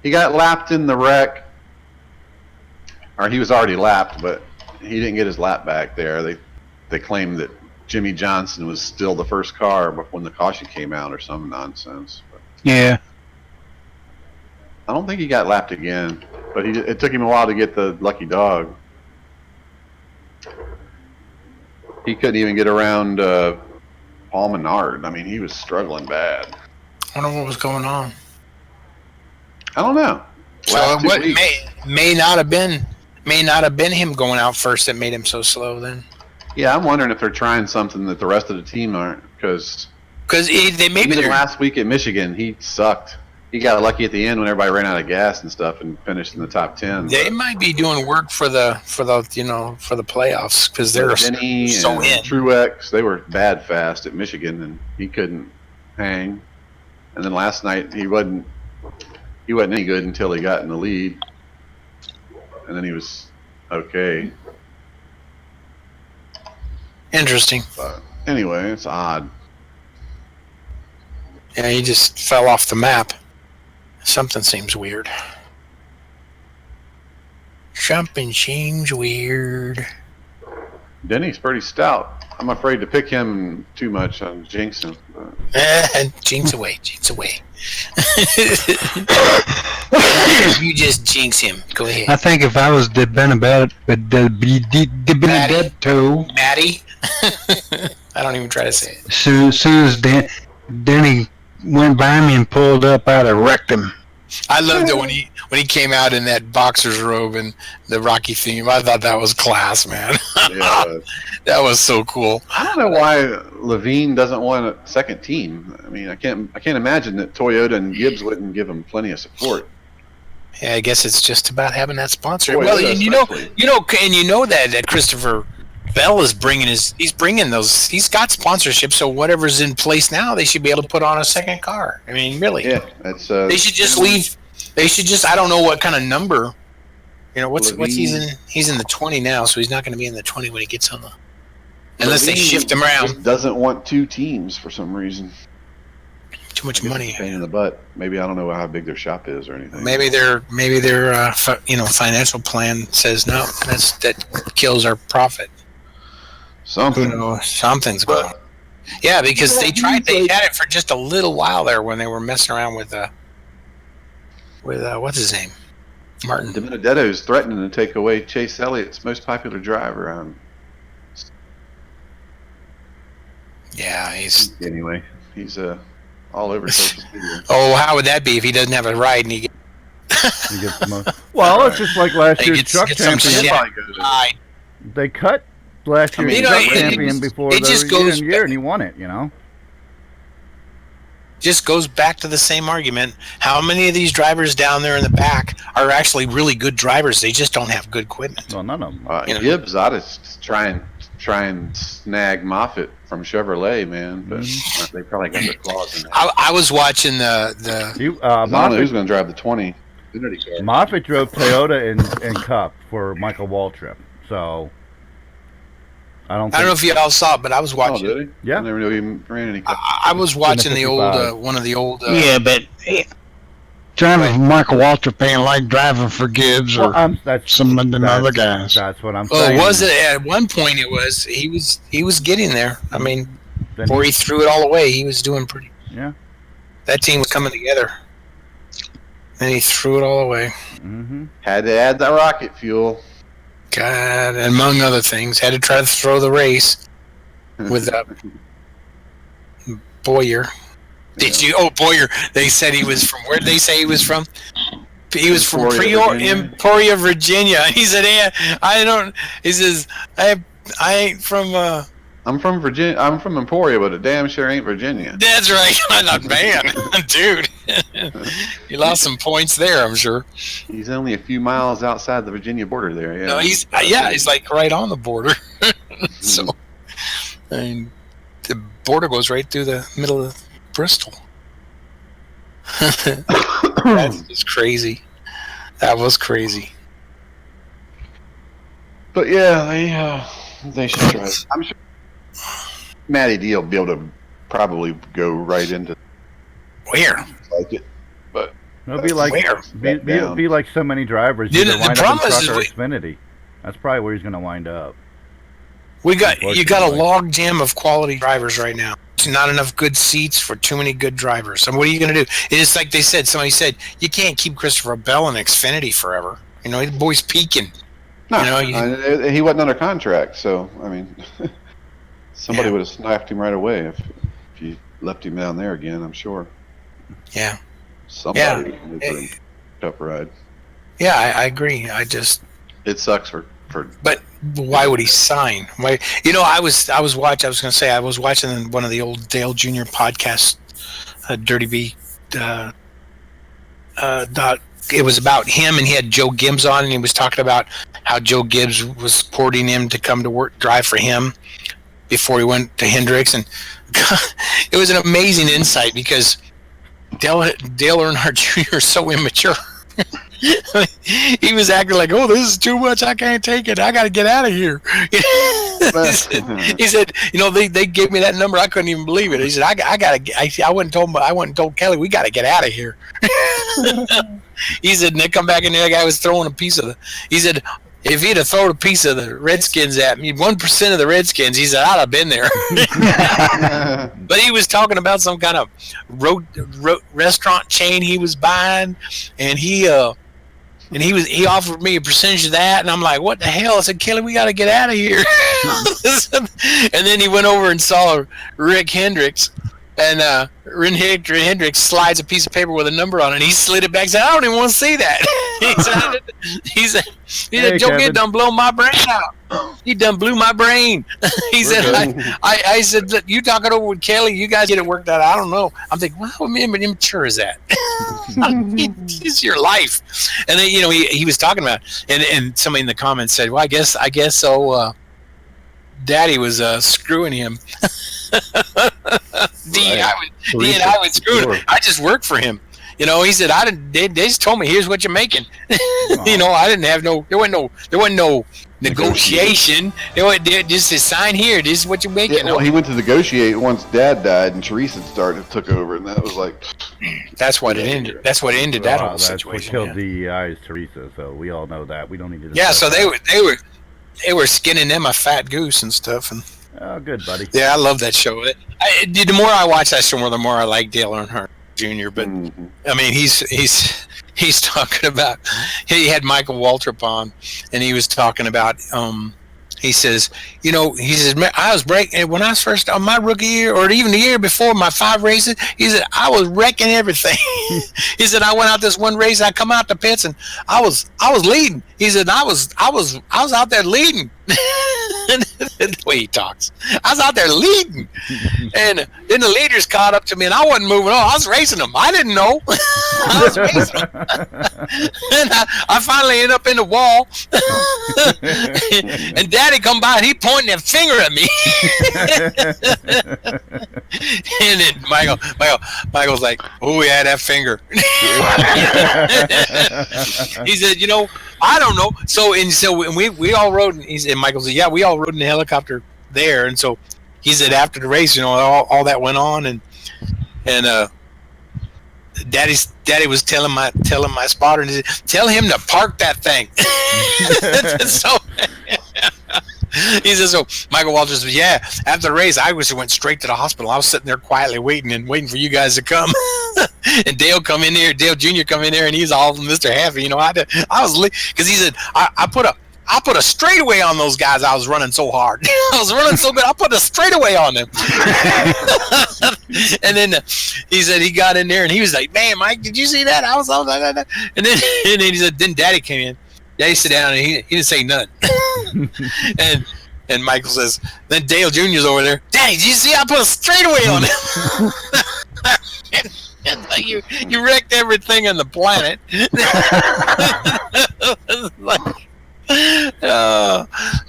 Speaker 4: He got lapped in the wreck, or he was already lapped, but he didn't get his lap back there. They claimed that Jimmy Johnson was still the first car when the caution came out or some nonsense. But
Speaker 3: Yeah.
Speaker 4: I don't think he got lapped again, but it took him a while to get the lucky dog. He couldn't even get around Paul Menard. I mean, he was struggling bad.
Speaker 1: I wonder what was going on.
Speaker 4: I don't know.
Speaker 1: So what may not have been him going out first that made him so slow then.
Speaker 4: Yeah, I'm wondering if they're trying something that the rest of the team aren't, because
Speaker 1: they maybe
Speaker 4: even last week at Michigan he sucked. He got lucky at the end when everybody ran out of gas and stuff and finished in the top 10.
Speaker 1: They might be doing work for the playoffs because they're
Speaker 4: Denny
Speaker 1: so
Speaker 4: and
Speaker 1: in.
Speaker 4: Truex, they were bad fast at Michigan and he couldn't hang. And then last night he wasn't any good until he got in the lead, and then he was okay.
Speaker 1: Interesting.
Speaker 4: But anyway, it's odd.
Speaker 1: Yeah, he just fell off the map. Something seems weird. Something seems weird.
Speaker 4: Denny's pretty stout. I'm afraid to pick him too much on jinx him.
Speaker 1: Jinx away. You just jinx him. Go ahead.
Speaker 3: I think if I was the Benedetto,
Speaker 1: Maddie? I don't even try to say it.
Speaker 3: soon as Denny went by me and pulled up, I'd have wrecked him.
Speaker 1: I loved it when he came out in that boxer's robe and the Rocky theme. I thought that was class, man.
Speaker 4: Yeah.
Speaker 1: That was so cool.
Speaker 4: I don't know why Levine doesn't want a second team. I mean, I can't imagine that Toyota and Gibbs wouldn't give him plenty of support.
Speaker 1: Yeah, I guess it's just about having that sponsor.
Speaker 4: Toyota
Speaker 1: Well, you know
Speaker 4: especially.
Speaker 1: that Christopher Bell is bringing he's got sponsorship, so whatever's in place now, they should be able to put on a second car. I mean, really.
Speaker 4: Yeah, that's.
Speaker 1: They should just leave. They should just. I don't know what kind of number. You know what's he's in. He's in the 20 now, so he's not going to be in the 20 when he gets on the. Unless they shift him around.
Speaker 4: Just doesn't want two teams for some reason.
Speaker 1: Too much money.
Speaker 4: Pain in the butt. Maybe I don't know how big their shop is or anything.
Speaker 1: Maybe their financial plan says no. That kills our profit.
Speaker 4: Something.
Speaker 1: Who knows? Something's going on. Yeah, because they had it for just a little while there when they were messing around with what's his name, Martin.
Speaker 4: DiBenedetto is threatening to take away Chase Elliott's most popular driver.
Speaker 1: Yeah, he's
Speaker 4: all over social media.
Speaker 1: Oh, how would that be if he doesn't have a ride and he
Speaker 2: gets the most. Well, it's just like last year's truck
Speaker 1: some
Speaker 2: champion.
Speaker 1: ride.
Speaker 2: They cut last year's truck champion before the year, and he won it.
Speaker 1: Just goes back to the same argument. How many of these drivers down there in the back are actually really good drivers? They just don't have good equipment.
Speaker 2: Well, none of them.
Speaker 4: Gibbs ought to try and snag Moffitt from Chevrolet, man, but they probably got their claws in there.
Speaker 1: I was watching
Speaker 4: I don't know who's going to drive the 20.
Speaker 2: Moffitt drove Toyota in Cup for Michael Waltrip, so I don't know
Speaker 1: if you all saw it, but I was watching.
Speaker 4: Oh, did he?
Speaker 2: Yeah.
Speaker 4: I never knew he ran any Cup.
Speaker 1: I was watching the old one of the old.
Speaker 3: Yeah, but driving for Michael Waltrip ain't like driving for Gibbs or some of the other guys.
Speaker 2: That's what I'm saying.
Speaker 1: Well, was it at one point? It was he was getting there. I mean, before he threw it all away, he was doing pretty.
Speaker 2: Yeah.
Speaker 1: That team was coming together, and he threw it all away.
Speaker 2: Mm-hmm.
Speaker 4: Had to add that rocket fuel.
Speaker 1: God, and among other things, had to try to throw the race with Boyer. Did you? Oh, Boyer. They said he was from. Where did they say he was from? he was from Emporia, Virginia. He said, "Yeah, I don't." He says, "I ain't from."
Speaker 4: I'm from Virginia. I'm from Emporia, but it damn sure ain't Virginia.
Speaker 1: That's right. I'm not man, dude. You lost some points there, I'm sure.
Speaker 4: He's only a few miles outside the Virginia border there. Yeah.
Speaker 1: No, he's like right on the border. So, I mean, the border goes right through the middle of Bristol. That's just crazy. That was crazy.
Speaker 4: But yeah, they should try it. I'm sure Matty D will be able to probably go right into
Speaker 1: where
Speaker 4: like it, but
Speaker 2: it'll be like
Speaker 4: where?
Speaker 2: Be like so many drivers.
Speaker 1: The
Speaker 2: wind
Speaker 1: problem
Speaker 2: up in
Speaker 1: is
Speaker 2: truck or Xfinity. That's probably where he's going to wind up.
Speaker 1: You got a log jam of quality drivers right now. It's not enough good seats for too many good drivers. And what are you going to do? It's like somebody said, you can't keep Christopher Bell in Xfinity forever. You know, the boy's peaking.
Speaker 4: No,
Speaker 1: you know,
Speaker 4: he wasn't under contract, so I mean, somebody would have sniped him right away if you left him down there again. I'm sure.
Speaker 1: Yeah.
Speaker 4: Somebody would have him tough ride.
Speaker 1: Yeah, I agree.
Speaker 4: It sucks for.
Speaker 1: But why would he sign? Why? You know, I was watching one of the old Dale Jr. podcasts, Dirty B. It was about him, and he had Joe Gibbs on, and he was talking about how Joe Gibbs was courting him to come to drive for him before he went to Hendricks, and it was an amazing insight because Dale Earnhardt Jr. is so immature. He was acting like, "Oh, this is too much. I can't take it. I got to get out of here." He said, "You know, they gave me that number. I couldn't even believe it." He said, I went and told Kelly, we got to get out of here." He said, and they come back in there. The guy was throwing a piece of he said, if he'd have thrown a piece of the Redskins at me, 1% of the Redskins, he said, I'd have been there. But he was talking about some kind of restaurant chain he was buying, and he offered me a percentage of that, and I'm like, what the hell? I said, Kelly, we got to get out of here. And then he went over and saw Rick Hendricks, and Rick Hendricks slides a piece of paper with a number on it, and he slid it back and said, I don't even want to see that. He said, Joe Gibbs done blow my brain out. He done blew my brain. He said, I said, you talking over with Kelly, you guys get it worked out. I don't know. I'm thinking, well, how immature is that? It's your life. And then, you know, he was talking about it, and somebody in the comments said, well, I guess so. Daddy was screwing him. D and I would screw him. I just worked for him. You know, he said, they just told me, here's what you're making. You know, I didn't have there wasn't no negotiation. They just to sign here, this is what you're making.
Speaker 4: Yeah, well, he went to negotiate once Dad died and Teresa took over, and that was like,
Speaker 1: that's what it ended. That's what ended that whole situation.
Speaker 2: What killed DEI is Teresa, so we all know that. We don't need to.
Speaker 1: Yeah, so they were skinning them a fat goose and stuff, and
Speaker 2: oh, good buddy.
Speaker 1: Yeah, I love that show. The more I watch that show, the more I like Dale Earnhardt Jr. But I mean, he's talking about. He had Michael Waltrip on, and he was talking about. He says, you know, I was breaking when I was first on my rookie year, or even the year before my 5 races. He said I was wrecking everything. He said I went out this one race, I come out the pits, and I was leading. He said I was out there leading. The way he talks, I was out there leading, and then the leaders caught up to me, and I wasn't moving on. I was racing them. I didn't know. I was racing them. And I finally ended up in the wall, and Daddy come by, and he pointing that finger at me. And then Michael's like, "Oh yeah, that finger." He said, "You know, I don't know." So we all rode. He said, Michael said, "Yeah, we all rode in the helicopter there." And so he said, after the race, you know, all that went on, and Daddy was telling my spotter, and he said, "Tell him to park that thing." So he says, so Michael Walters said, yeah, after the race, I went straight to the hospital. I was sitting there quietly waiting for you guys to come. And Dale come in there, Dale Jr. come in there, and he's all Mr. Happy. You know, I was, because he said, I put a straightaway on those guys. I was running so hard. I was running so good. I put a straightaway on them. And then he said he got in there and he was like, "Man, Mike, did you see that?" I was all that. And then he said, then Daddy came in. Daddy sat down and he didn't say nothing. and Michael says, then Dale Jr.'s over there. Daddy, did you see I put a straightaway on it? you wrecked everything on the planet. It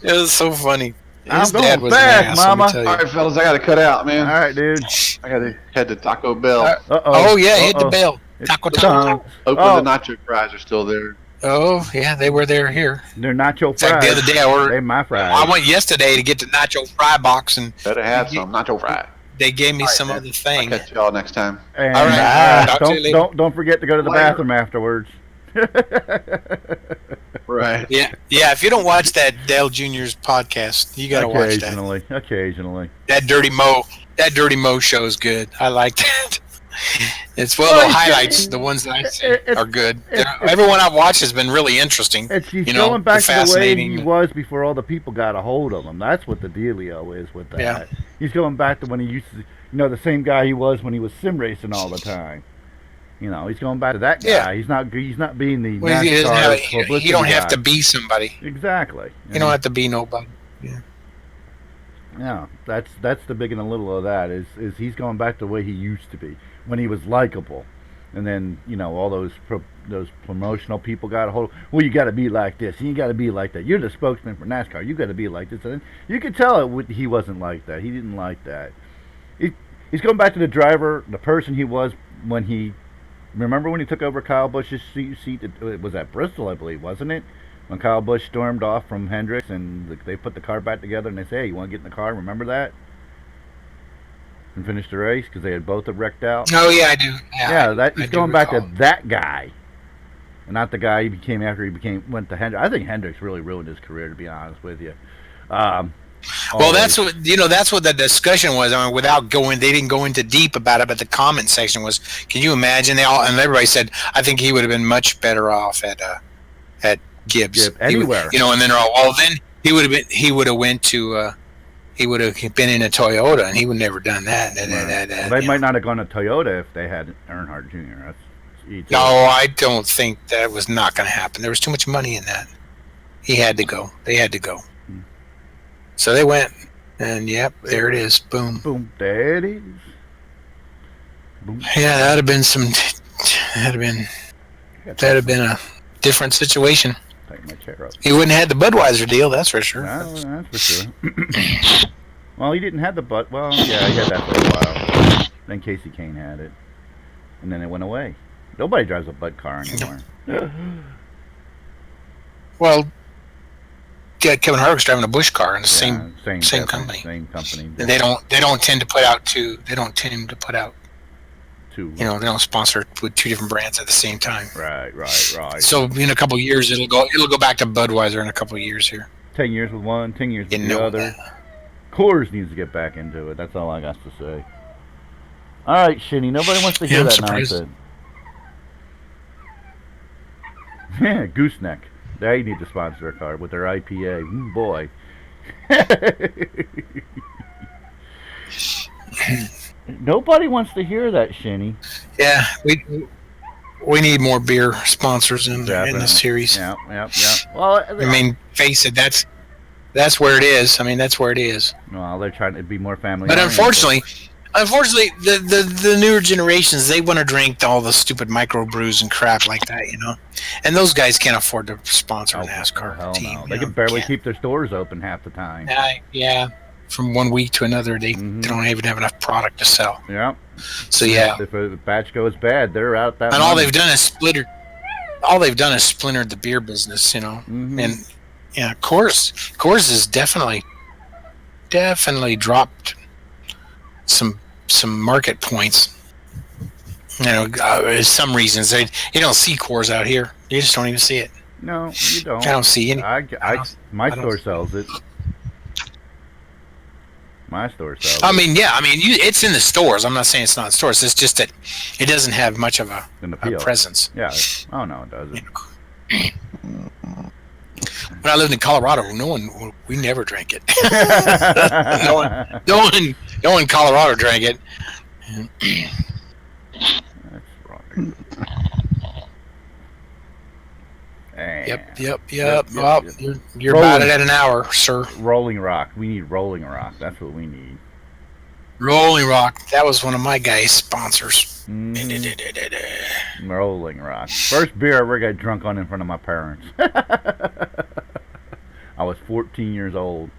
Speaker 1: was so funny.
Speaker 2: I'm going back, Mama.
Speaker 4: All right, fellas, I got to cut out, man.
Speaker 2: All right, dude.
Speaker 4: I got to head to Taco Bell.
Speaker 1: Oh, yeah, hit the bell. Taco.
Speaker 4: Hopefully the nacho fries are still there.
Speaker 1: Oh, yeah, they were there here.
Speaker 2: They're nacho fries.
Speaker 1: In fact, the other day I ordered.
Speaker 2: They're my fries.
Speaker 1: I went yesterday to get the nacho fry box, and
Speaker 4: better have some nacho fry.
Speaker 1: They gave me some other thing.
Speaker 4: I'll catch y'all next time.
Speaker 2: And
Speaker 1: all right.
Speaker 2: Don't forget to go to the bathroom afterwards.
Speaker 4: Right.
Speaker 1: Yeah. If you don't watch that Dale Jr.'s podcast, you gotta watch that.
Speaker 2: Occasionally.
Speaker 1: That Dirty Mo show is good. I like that. It's one of the highlights. The ones that I see are good. Everyone I've watched has been really interesting.
Speaker 2: He's going back to the way he was before all the people got a hold of him. That's what the dealio is with that. Yeah. He's going back to when he used to, the same guy he was when he was sim racing all the time. He's going back to that guy. Yeah. He's not being the NASCAR publicity
Speaker 1: you don't have
Speaker 2: guy.
Speaker 1: to be somebody.
Speaker 2: Exactly.
Speaker 1: You don't have to be nobody. Yeah.
Speaker 2: Yeah, that's the big and the little of that is he's going back to the way he used to be when he was likable, and then all those promotional people got a hold. Well, you got to be like this, and you got to be like that. You're the spokesman for NASCAR. You got to be like this, and you could tell he wasn't like that. He didn't like that. He's going back to the person he was when he. Remember when he took over Kyle Busch's seat? It was at Bristol, I believe, wasn't it? When Kyle Busch stormed off from Hendricks and they put the car back together and they say, hey, you want to get in the car? Remember that? And finish the race because they had both wrecked out?
Speaker 1: Oh, yeah, I do.
Speaker 2: He's going back to that guy. And not the guy he became after went to Hendricks. I think Hendricks really ruined his career, to be honest with you.
Speaker 1: Well, that's what the discussion was. I mean, they didn't go into deep about it, but the comment section was, can you imagine? And everybody said, I think he would have been much better off at Gibbs
Speaker 2: anywhere.
Speaker 1: And then then he would have been in a Toyota, and he would never done that.
Speaker 2: Right. They might not have gone to Toyota if they had Earnhardt Jr.
Speaker 1: No, I don't think that was not going to happen. There was too much money in that. He had to go. They had to go. So they went, and there it is. Boom.
Speaker 2: Boom. There it is. Boom.
Speaker 1: Yeah, that'd have been a different situation.
Speaker 2: Take my chair up.
Speaker 1: He wouldn't have had the Budweiser deal, that's for sure.
Speaker 2: No, that's for sure. Well, he didn't have the Well, yeah, he had that for a while. Then Casey Kane had it, and then it went away. Nobody drives a Bud car anymore.
Speaker 1: Well, Kevin Harvick's driving a Busch car in the same company.
Speaker 2: Same company.
Speaker 1: And they don't tend to put out two. They don't tend to put out. They don't sponsor with two different brands at the same time.
Speaker 2: Right.
Speaker 1: So in a couple of years, it'll go back to Budweiser in a couple of years here.
Speaker 2: 10 years with one, 10 years with the other. Coors needs to get back into it. That's all I got to say. All right, Shinny. Nobody wants to hear that nonsense. Yeah, Gooseneck. They need to sponsor a car with their IPA. Boy. Nobody wants to hear that, Shinny.
Speaker 1: Yeah, we need more beer sponsors in the series.
Speaker 2: Yep. Well,
Speaker 1: I mean, face it, that's where it is. I mean, that's where it is.
Speaker 2: Well, they're trying to be more family.
Speaker 1: But unfortunately, the newer generations, they want to drink all the stupid microbrews and crap like that, And those guys can't afford to sponsor a NASCAR team.
Speaker 2: No. They can barely keep their stores open half the time.
Speaker 1: Yeah. From one week to another, they don't even have enough product to sell.
Speaker 2: Yeah.
Speaker 1: So yeah.
Speaker 2: If a batch goes bad, they're out that.
Speaker 1: And all they've done is splintered the beer business,
Speaker 2: Mm-hmm.
Speaker 1: And Coors has definitely dropped some market points. Some reasons you don't see Coors out here. You just don't even see it.
Speaker 2: No, you don't.
Speaker 1: I don't see any.
Speaker 2: My store sells it. My store sells.
Speaker 1: It's in the stores. I'm not saying it's not in stores. It's just that it doesn't have much of a presence.
Speaker 2: Yeah. Oh no, it doesn't.
Speaker 1: When I lived in Colorado, we never drank it. no one in Colorado drank it,
Speaker 2: That's wrong.
Speaker 1: Yep.
Speaker 2: Yep,
Speaker 1: Well,
Speaker 2: yep.
Speaker 1: you're about it at an hour, sir.
Speaker 2: Rolling Rock. We need Rolling Rock. That's what we need.
Speaker 1: Rolling Rock. That was one of my guys' sponsors.
Speaker 2: Rolling Rock. First beer I ever got drunk on in front of my parents. I was 14 years old.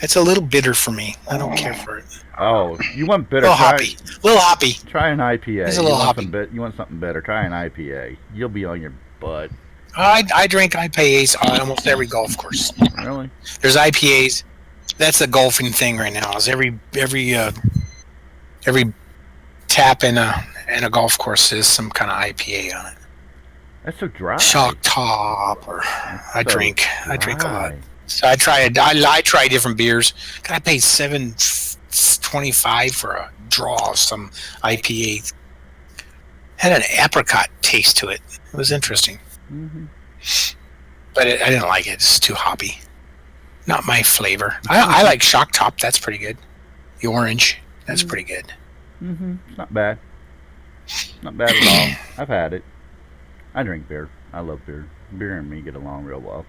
Speaker 1: It's a little bitter for me. I don't care for it.
Speaker 2: Oh, you want bitter?
Speaker 1: Little hoppy.
Speaker 2: Try an IPA.
Speaker 1: It's a little hoppy.
Speaker 2: You want something better? Try an IPA. You'll be on your butt.
Speaker 1: I drink IPAs on almost every golf course.
Speaker 2: Really?
Speaker 1: There's IPAs. That's the golfing thing right now. Is every tap in a golf course is some kind of IPA on it.
Speaker 2: That's so dry.
Speaker 1: Shock top, or I drink a lot. So I try different beers. I paid $7.25 for a draw of some IPA. Had an apricot taste to it. It was interesting, but I didn't like it. It's too hoppy. Not my flavor. I like shock top. That's pretty good. The orange. That's pretty good.
Speaker 2: It's not bad. Not bad at all. I've had it. I drink beer. I love beer. Beer and me get along real well.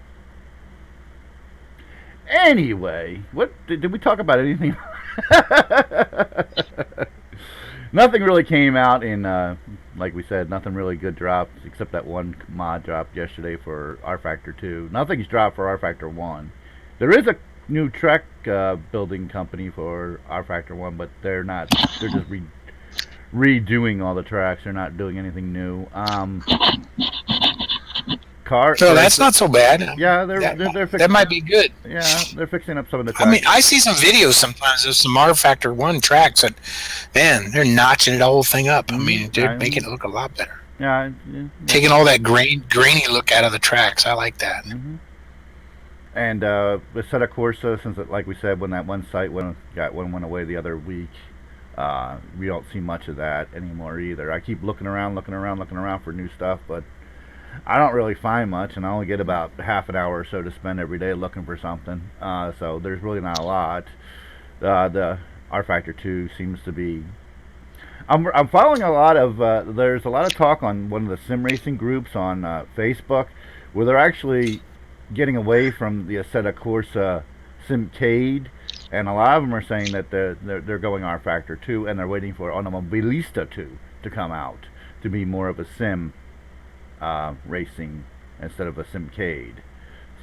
Speaker 2: Anyway, what did we talk about anything? Nothing really came out in, like we said, nothing really good dropped, except that one mod dropped yesterday for rFactor 2. Nothing's dropped for rFactor 1. There is a new track building company for rFactor 1, but they're just redoing all the tracks. They're not doing anything new.
Speaker 1: So that's not so bad.
Speaker 2: Yeah, they're fixing,
Speaker 1: that might be good.
Speaker 2: Yeah, they're fixing up some of the tracks.
Speaker 1: I mean, I see some videos sometimes of some rFactor 1 tracks that, man, they're notching the whole thing up. I mean, they're making it look a lot better.
Speaker 2: Yeah.
Speaker 1: Taking all that grainy look out of the tracks. I like that.
Speaker 2: And with Seta Corsa, since like we said, when that one site went away the other week, we don't see much of that anymore either. I keep looking around for new stuff, but I don't really find much, and I only get about half an hour or so to spend every day looking for something. So there's really not a lot. The rFactor 2 seems to be. I'm following a lot of. There's a lot of talk on one of the sim racing groups on Facebook, where they're actually getting away from the Seta Corsa Simcade, and a lot of them are saying that they're going rFactor 2, and they're waiting for Automobilista 2 to come out to be more of a sim racing instead of a Simcade.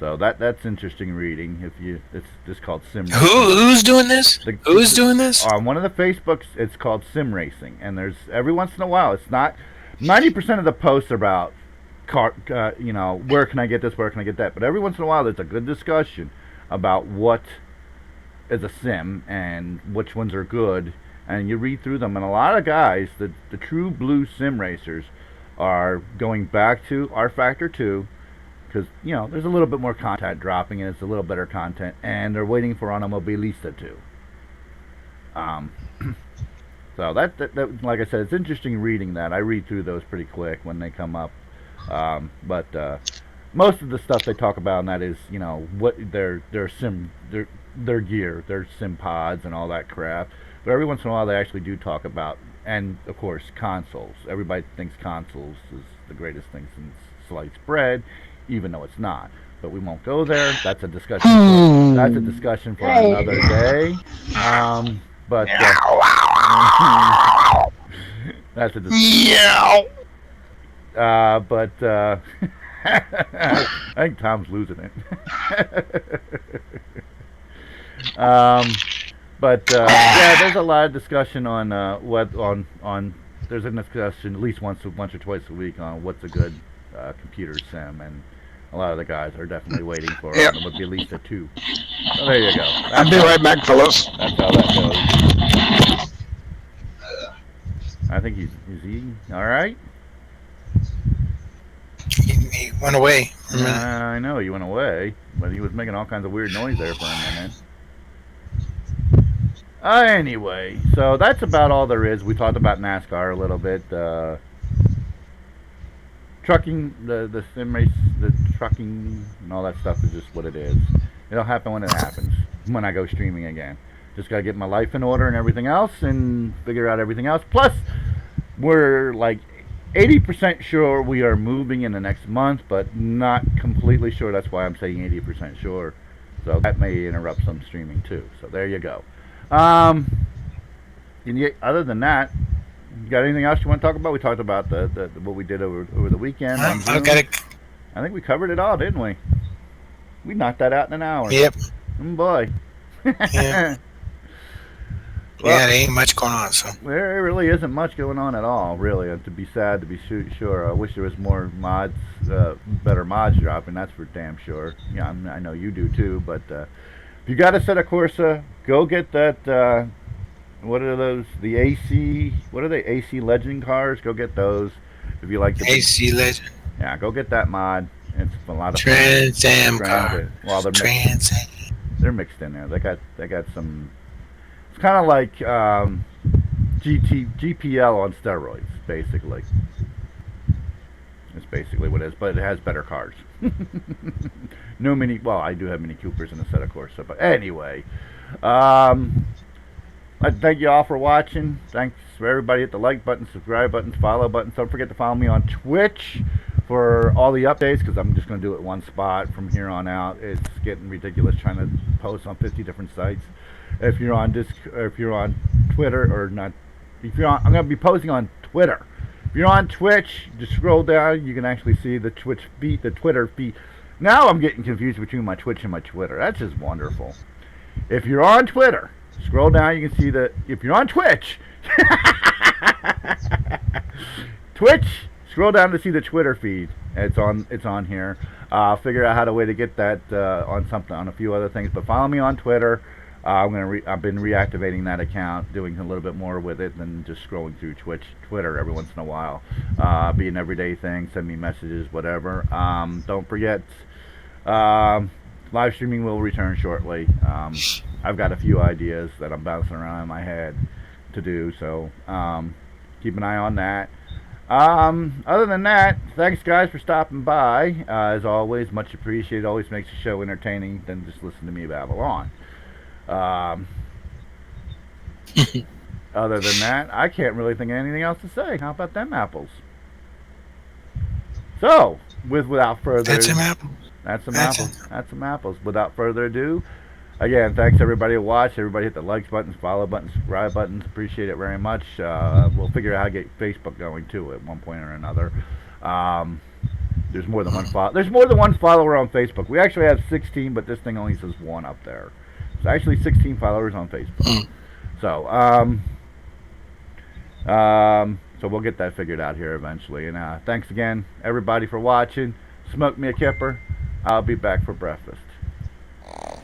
Speaker 2: So that's interesting reading. It's just called sim.
Speaker 1: Who's doing this? Who's doing this?
Speaker 2: On one of the Facebooks, it's called sim racing, and there's every once in a while. It's not 90% of the posts are about car. Where can I get this? Where can I get that? But every once in a while, there's a good discussion about what is a sim and which ones are good. And you read through them, and a lot of guys, the true blue sim racers, are going back to rFactor 2 because there's a little bit more content dropping and it's a little better content, and they're waiting for Automobilista 2. So that like I said, it's interesting reading that. I read through those pretty quick when they come up, but most of the stuff they talk about in that is what their gear, their sim pods and all that crap. But every once in a while they actually do talk about. And, of course, consoles. Everybody thinks consoles is the greatest thing since sliced bread, even though it's not. But we won't go there. That's a discussion for another day. That's a discussion. I think Tom's losing it. There's a lot of discussion on there's a discussion at least once or twice a week on what's a good computer sim, and a lot of the guys are definitely waiting for Automobilista 2. So there you go.
Speaker 3: I'll be right back, fellas.
Speaker 2: That's how that goes. I think is he all right?
Speaker 1: He went away.
Speaker 2: I know he went away, but he was making all kinds of weird noise there for a minute. Anyway, so that's about all there is. We talked about NASCAR a little bit. Trucking, the sim race, the trucking, and all that stuff is just what it is. It'll happen when it happens, when I go streaming again. Just got to get my life in order and everything else and figure out everything else. Plus, we're like 80% sure we are moving in the next month, but not completely sure. That's why I'm saying 80% sure. So that may interrupt some streaming too. So there you go. And yet, other than that, you got anything else you want to talk about? We talked about the what we did over the weekend.
Speaker 1: I got it.
Speaker 2: I think we covered it all, didn't we? We knocked that out in an hour.
Speaker 1: Yep.
Speaker 2: Boy.
Speaker 1: Yeah.
Speaker 2: Well,
Speaker 1: yeah, there ain't much going on. So
Speaker 2: there really isn't much going on at all, really. To be sad, to be sure. I wish there was more mods, better mods dropping. That's for damn sure. Yeah, I know you do too. But if you got a set of Corsa, go get that. What are those? The AC. What are they? AC Legend cars. Go get those. If you like the
Speaker 1: AC Legend.
Speaker 2: Yeah, go get that mod. It's a lot of
Speaker 1: Trans Am car.
Speaker 2: Well, they're mixed in there. They got some. It's kind of like GPL on steroids, basically. That's basically what it is, but it has better cars. No Mini. Well, I do have Mini Coopers in a set of Corsa, but anyway. I thank you all for watching. Thanks for everybody. Hit the like button, subscribe buttons, follow buttons. Don't forget to follow me on Twitch for all the updates, because I'm just going to do it one spot from here on out. It's getting ridiculous trying to post on 50 different sites. If you're on Twitter or not, I'm going to be posting on Twitter. If you're on Twitch, just scroll down. You can actually see the Twitch feed, the Twitter feed. Now I'm getting confused between my Twitch and my Twitter. That's just wonderful. If you're on Twitter, scroll down. You can see if you're on Twitch, scroll down to see the Twitter feed. It's on here. Figure out how to get that on a few other things. But follow me on Twitter. I've been reactivating that account, doing a little bit more with it than just scrolling through Twitter every once in a while. Be an everyday thing. Send me messages, whatever. Don't forget, live streaming will return shortly. I've got a few ideas that I'm bouncing around in my head to do, so keep an eye on that. Other than that, thanks guys for stopping by. As always, much appreciated. Always makes the show entertaining than just listen to me babble on. Other than that, I can't really think of anything else to say. How about them apples? So, without further ado, that's some apples. Without further ado, again, thanks everybody who watched. Everybody hit the likes buttons, follow buttons, subscribe buttons. Appreciate it very much. We'll figure out how to get Facebook going too at one point or another. There's more than one follower on Facebook. We actually have 16, but this thing only says 1 up there. It's actually 16 followers on Facebook. So we'll get that figured out here eventually. And thanks again, everybody, for watching. Smoke me a kipper. I'll be back for breakfast.
Speaker 5: Oh.